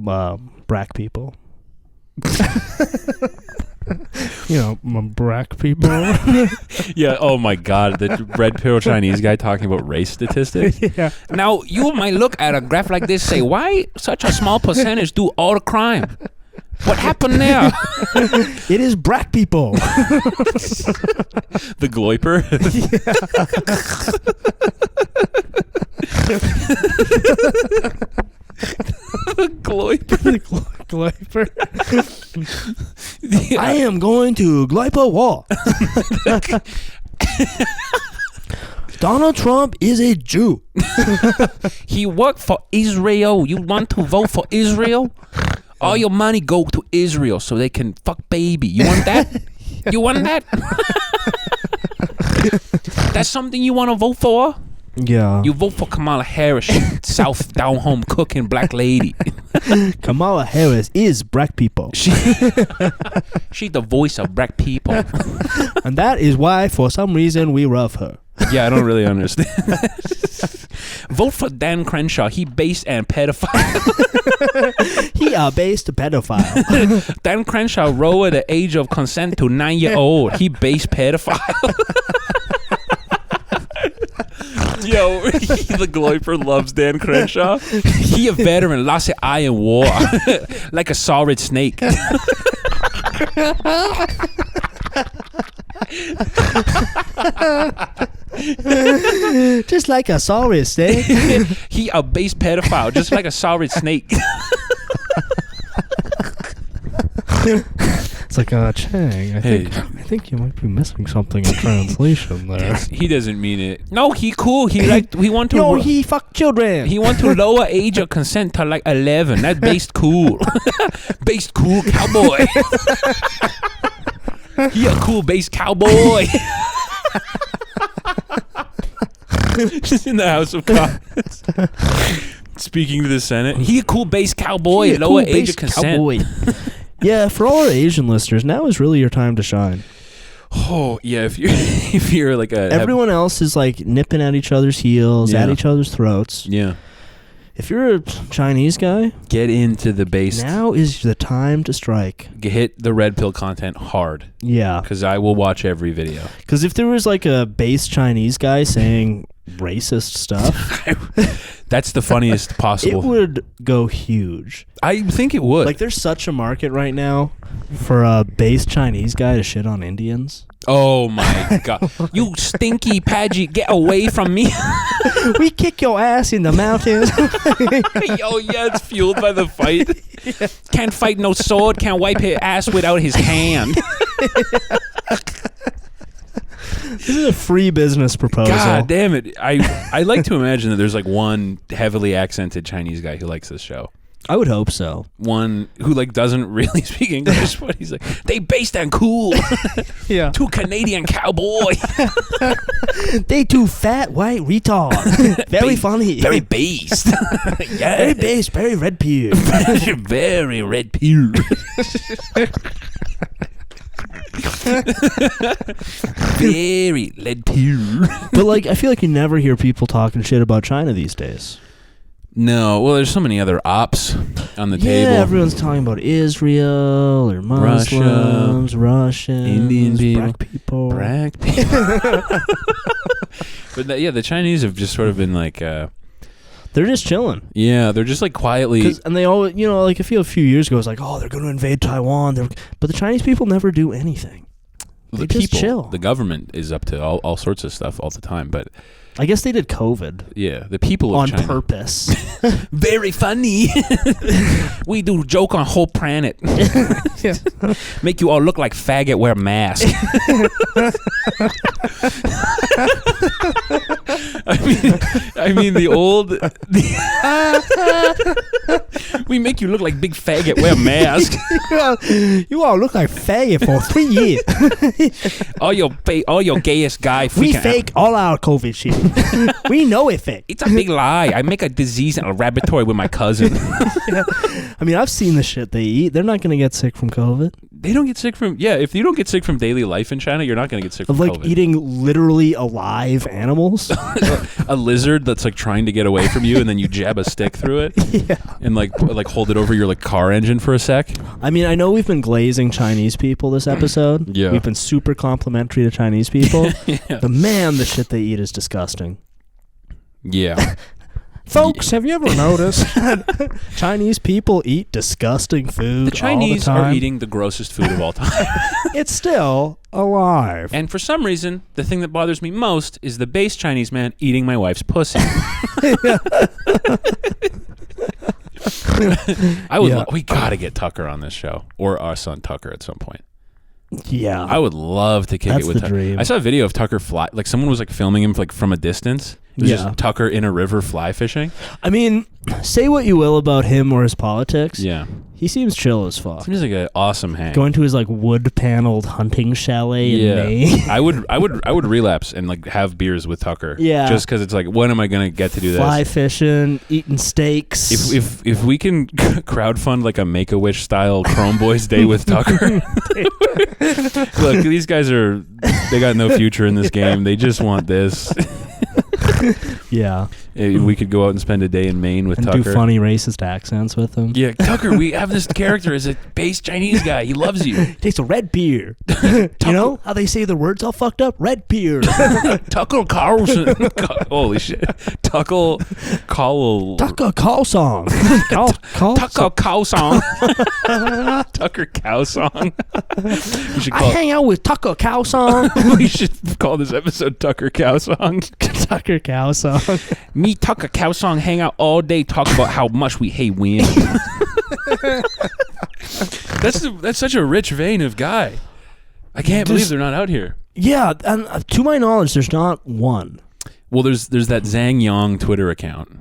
black people. You know, black people. Yeah. Oh my God, the Redpill Chinese guy talking about race statistics. Yeah. Now you might look at a graph like this, say, why such a small percentage do all the crime? What happened there? It is black people. The gloiper. The gloiper. Yeah. I am going to gloip a wall. Donald Trump is a Jew. He worked for Israel. You want to vote for Israel? All your money go to Israel so they can fuck baby. You want that? You want that? That's something you want to vote for? Yeah. You vote for Kamala Harris, South down home cooking black lady. Kamala Harris is black people. She's the voice of black people. And that is why, for some reason, we love her. Yeah, I don't really understand. Vote for Dan Crenshaw. He based and pedophile. He a based pedophile. Dan Crenshaw lowered the age of consent to 9-year-old. He based pedophile. Yo, the gloiper loves Dan Crenshaw. He a veteran, lost an eye in war, like a solid snake. Just like a sorry snake. He a base pedophile, just like a solid snake. It's like, Chang, I think you might be missing something in translation there. He doesn't mean it. No, he cool. He want to. No, he fuck children. He want to lower age of consent to like 11. That's based cool. Based cool cowboy. He a cool based cowboy. Just in the House of Commons. Speaking to the Senate. He a cool based cowboy. Lower age of consent. Cowboy. Yeah, for all our Asian listeners, now is really your time to shine. Oh yeah, if you're like everyone else is like nipping at each other's heels, Yeah. at each other's throats. Yeah. If you're a Chinese guy, Get into the base. now is the time to strike. Hit the red pill content hard, Yeah, because I will watch every video. because if there was like a base Chinese guy saying racist stuff, That's the funniest possible. it would go huge. I think it would. Like, there's such a market right now for a base Chinese guy to shit on Indians. Oh my god! You stinky Padgy, get away from me! We kick your ass in the mountains. Oh yeah, it's fueled by the fight. Yeah. Can't fight no sword. Can't wipe his ass without his hand. This is a free business proposal. God damn it! I like to imagine that there's like one heavily accented Chinese guy who likes this show. I would hope so. One who like doesn't really speak English, but he's like, they based and cool. Yeah. Two Canadian cowboy. They too fat white retard. Very funny. Very based. Yeah. Very base. Very red pill. Very red pill. Very red pill. But like, I feel like you never hear people talking shit about China these days. No, well, there's so many other ops on the table. Yeah, everyone's talking about Israel or Muslims, Russians, Indian people, black people. But the Chinese have just sort of been like, They're just chilling. yeah, they're just like quietly. And they all, like I feel a few years ago, it was like, oh, they're going to invade Taiwan. But the Chinese people never do anything. They just chill. The government is up to all sorts of stuff all the time, but I guess they did COVID. yeah, the people of on China. purpose. Very funny. We do joke on whole planet. Yeah. Make you all look like faggot, wear mask. I mean the old. We make you look like big faggot, wear mask. You all look like faggot for 3 years. all your gayest guy. We fake all our COVID shit. We know it fake. It's a big lie. I make a disease in a laboratory with my cousin. Yeah. I mean, I've seen the shit they eat. They're not going to get sick from COVID. They don't get sick from if you don't get sick from daily life in China, you're not going to get sick from Of like COVID. eating literally alive animals. A lizard that's like trying to get away from you, and then you jab a stick through it, Yeah. and like hold it over your like car engine for a sec. I mean, I know we've been glazing Chinese people this episode. Yeah. We've been super complimentary to Chinese people. Yeah. But man, the shit they eat is disgusting. Yeah. Folks, have you ever noticed Chinese people eat disgusting food? The Chinese all the time? are eating the grossest food of all time. It's still alive. And for some reason, the thing that bothers me most is the base Chinese man eating my wife's pussy. We gotta get Tucker on this show, or our son Tucker at some point. Yeah. I would love to kick That's it with the Tucker. dream. I saw a video of Tucker fly, like someone was like filming him like from a distance. It was just Tucker in a river fly fishing. I mean, say what you will about him or his politics. Yeah. He seems chill as fuck. Seems like an awesome hang. Going to his like wood-paneled hunting chalet in Maine. I would relapse and like have beers with Tucker. Yeah. Just because it's like, when am I gonna get to do this? Fly fishing, eating steaks. If we can crowdfund like a Make-A-Wish style Chrome Boys Day with Tucker. Look, these guys they got no future in this game. They just want this. Yeah. We could go out and spend a day in Maine with And Tucker. do funny racist accents with him. Yeah, Tucker, we have this character as a base Chinese guy. He loves you. Takes a red beer. You know how they say the words all fucked up? Red beer. Tucker Carlson. Holy shit. Tucker Cowsong. Tucker Cowsong. Tucker Cowsong. Tucker Cowsong. We should I hang out with Tucker Cowsong. we should call this episode Tucker Cowsong. Tucker Cowsong. Me, Tucker Cowsong, hang out all day, talk about how much we hate women. That's such a rich vein of guy. I can't believe they're not out here. Yeah, and to my knowledge, there's not one. Well, there's that Zhang Yang Twitter account.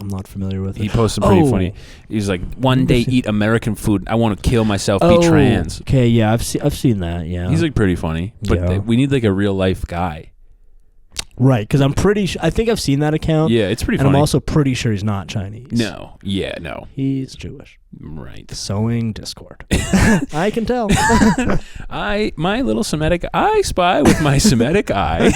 I'm not familiar with it. He posts some pretty funny. He's like, one day eat American food. I want to kill myself. Be trans. Okay, yeah, I've seen that. Yeah, He's like pretty funny, but Yeah. we need like a real life guy. Right, because I'm pretty I think I've seen that account. Yeah, it's pretty and funny. I'm also pretty sure he's not Chinese. No. Yeah, no. He's Jewish. Right. Sowing discord. I can tell. My little Semitic eye spy with my Semitic eye.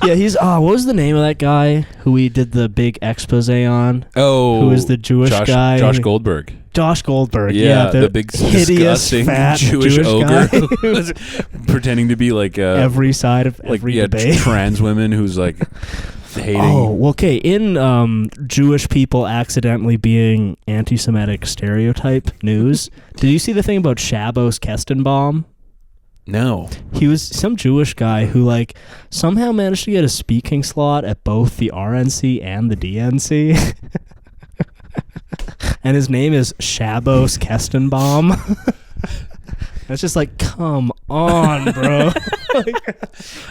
Yeah, he's what was the name of that guy who we did the big expose on? Oh, who is the Jewish guy? Josh Goldberg. Josh Goldberg. Yeah, the big hideous disgusting fat Jewish ogre guy. who was pretending to be like every side of every debate. Trans women who's like hating. Oh, well, okay. In Jewish people accidentally being anti-Semitic stereotype news, did you see the thing about Shabbos Kestenbaum? No. He was some Jewish guy who like somehow managed to get a speaking slot at both the RNC and the DNC. And his name is Shabbos Kestenbaum. It's just like, come on, bro.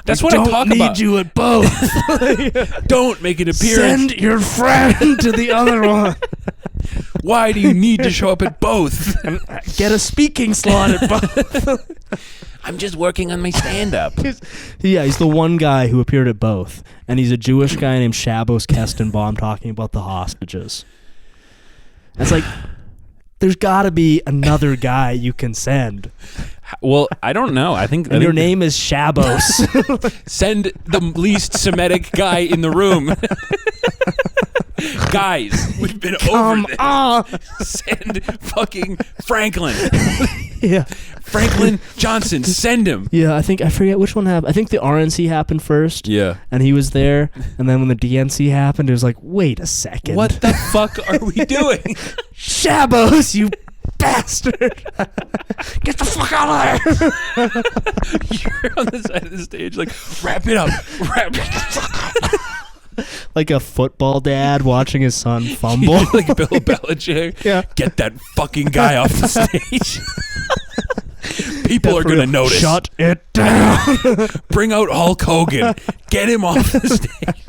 That's what I talk about. Don't need you at both. Don't make an appearance. Send your friend to the other one. Why do you need to show up at both? Get a speaking slot at both. I'm just working on my stand-up. He's the one guy who appeared at both. And he's a Jewish guy named Shabbos Kestenbaum talking about the hostages. It's like, there's got to be another guy you can send. Well, I don't know. I think your name is Shabbos. Send the least Semitic guy in the room. Guys, we've been over this. Send fucking Franklin. Yeah. Franklin Johnson, send him. Yeah, I forget which one happened. I think the RNC happened first. Yeah. And he was there. And then when the DNC happened, it was like, wait a second. What the fuck are we doing? Shabbos, you bastard. Get the fuck out of there. You're on the side of the stage like, wrap it up. Wrap it up. Like a football dad watching his son fumble. Like Bill Belichick. Yeah. Get that fucking guy off the stage. People are going to notice. Shut it down. Bring out Hulk Hogan. Get him off the stage.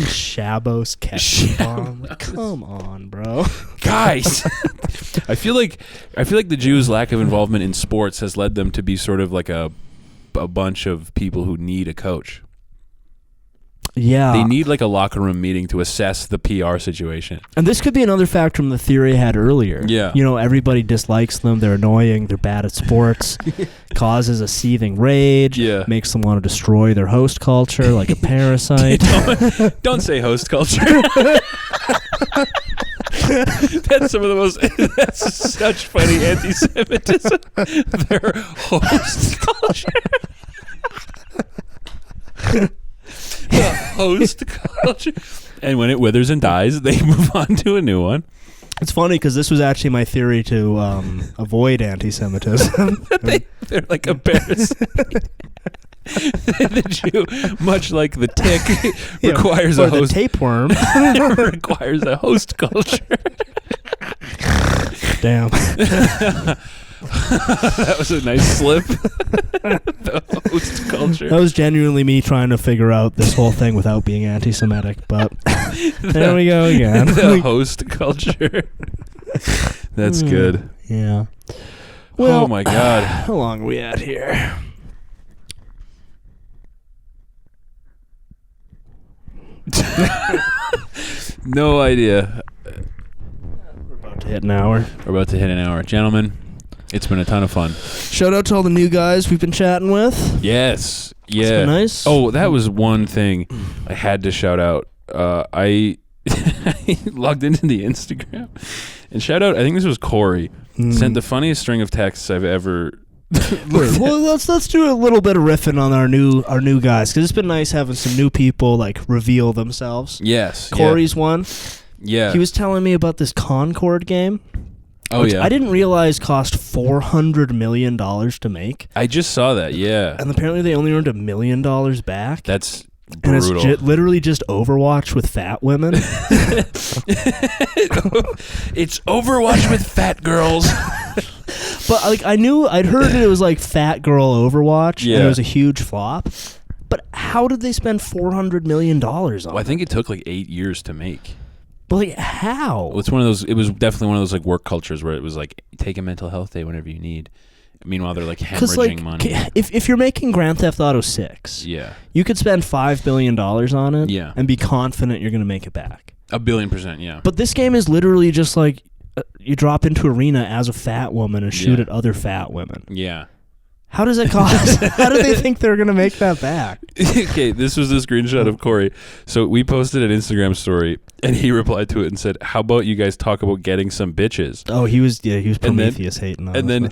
Shabbos Kestenbaum. Come on, bro. Guys. I feel like the Jews' lack of involvement in sports has led them to be sort of like a bunch of people who need a coach. Yeah. They need like a locker room meeting to assess the PR situation. And this could be another factor from the theory I had earlier. Yeah. You know, everybody dislikes them. They're annoying. They're bad at sports. Causes a seething rage. Yeah. Makes them want to destroy their host culture like a parasite. Don't say host culture. That's some of the most. That's such funny anti-Semitism. Their host culture. The host culture. And when it withers and dies, they move on to a new one. It's funny because this was actually my theory to avoid anti-Semitism. They're like a parasite. The Jew, much like the tick, requires a host. The tapeworm requires a host culture. Damn. That was a nice slip. The host culture. That was genuinely me trying to figure out this whole thing without being anti-Semitic, but there we go again. The host culture. That's good. Yeah. Well, oh my God. How long are we at here? No idea. We're about to hit an hour. We're about to hit an hour. Gentlemen, it's been a ton of fun. Shout out to all the new guys we've been chatting with. Yes. Yeah. It's been nice. Oh, that was one thing I had to shout out. I logged into the Instagram and shout out, I think this was Corey, sent the funniest string of texts I've ever well, let's do a little bit of riffing on our new guys, because it's been nice having some new people like reveal themselves. Yes. Corey's one. Yeah. He was telling me about this Concord game. Oh, yeah. I didn't realize cost $400 million to make. I just saw that, yeah. And apparently they only earned $1 million back. That's brutal. And it's literally just Overwatch with fat women. It's Overwatch with fat girls. But like I'd heard it was like fat girl Overwatch, and it was a huge flop. But how did they spend $400 million on Well, I think it took like 8 years to make. But like how? Well, it's one of those. It was definitely one of those like work cultures where it was like take a mental health day whenever you need. Meanwhile, they're like hemorrhaging money. If you're making Grand Theft Auto 6, you could spend $5 billion on it and be confident you're going to make it back. $1 billion%, yeah. But this game is literally just like you drop into arena as a fat woman and shoot at other fat women. Yeah. How does it cost? How do they think they're going to make that back? Okay, this was the screenshot of Corey. So we posted an Instagram story, and he replied to it and said, "How about you guys talk about getting some bitches?" Oh, he was Prometheus hating on us. And then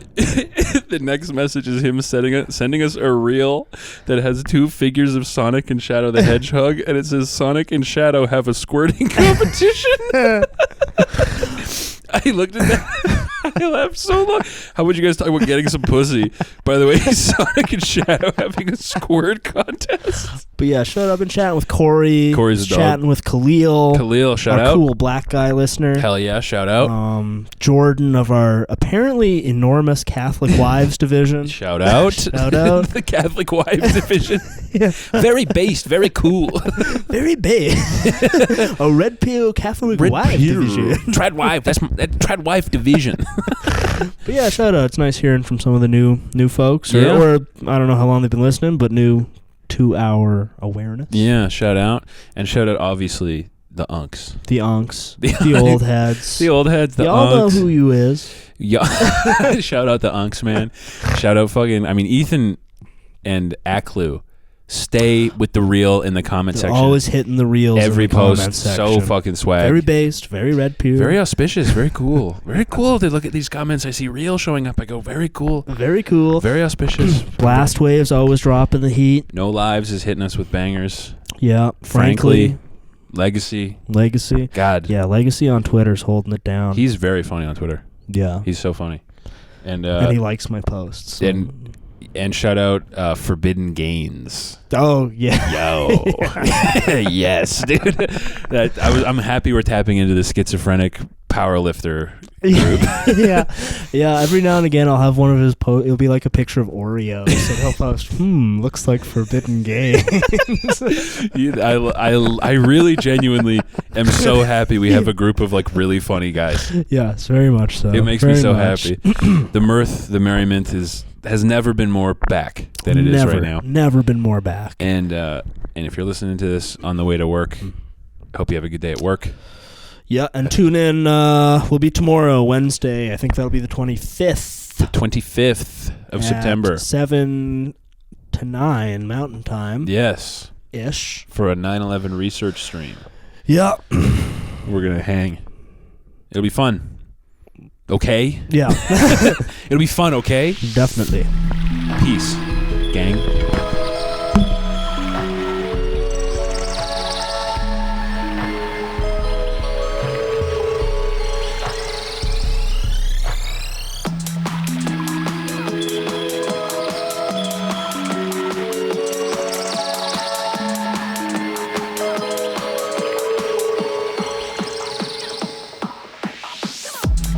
the next message is him sending us a reel that has 2 figures of Sonic and Shadow the Hedgehog, and it says, "Sonic and Shadow have a squirting competition." I looked at that. I laughed so long. How would you guys talk about getting some pussy? By the way, Sonic and Shadow having a squirt contest. But yeah, showed up and chatting with Corey. Corey's chatting with Khalil. Khalil, shout our out. Cool black guy listener. Hell yeah, shout out. Jordan of our apparently enormous Catholic Wives division. Shout out. Shout out. The Catholic Wives division. Yeah. Very based, very cool. Very based. A Redpill Catholic Wives division. Trad wife. That's Trad wife division. But yeah, shout out. It's nice hearing from some of the new folks. Or I don't know how long they've been listening, but new 2-hour awareness. Yeah, shout out. And shout out, obviously, the unks. The unks. The old heads. The old heads, the Y'all unks. know who you is. Yeah. Shout out the unks, man. Shout out Ethan and Aklu. Stay with the reel in the comment section. Always hitting the reels. Every in the post, comment section. so fucking swag. Very based, very red pill. Very auspicious, very cool. Very cool to look at these comments. I see reel showing up. I go, very cool. Very cool. Very auspicious. Blast waves always dropping the heat. No Lives is hitting us with bangers. Yeah. Frankly. Legacy. God. Yeah, Legacy on Twitter's holding it down. He's very funny on Twitter. Yeah. He's so funny. And he likes my posts. So. And shout out Forbidden Gains. Oh yeah. Yo. Yes, dude. I'm happy we're tapping into the schizophrenic powerlifter group. Yeah. Every now and again, I'll have one of his posts. It'll be like a picture of Oreos, and he'll post, looks like Forbidden Gains. I really genuinely am so happy we have a group of like really funny guys. Yes, very much so. It makes me so happy. The mirth, the merriment has never been more back than it is right now. Never been more back. And if you're listening to this on the way to work, hope you have a good day at work. Yeah, and tune in. We'll be tomorrow, Wednesday. I think that'll be the 25th. The 25th of September. 7 to 9 Mountain Time. Yes. Ish. For a 9/11 research stream. Yeah. We're going to hang. It'll be fun. Okay? Yeah. It'll be fun, okay? Definitely. Peace, gang.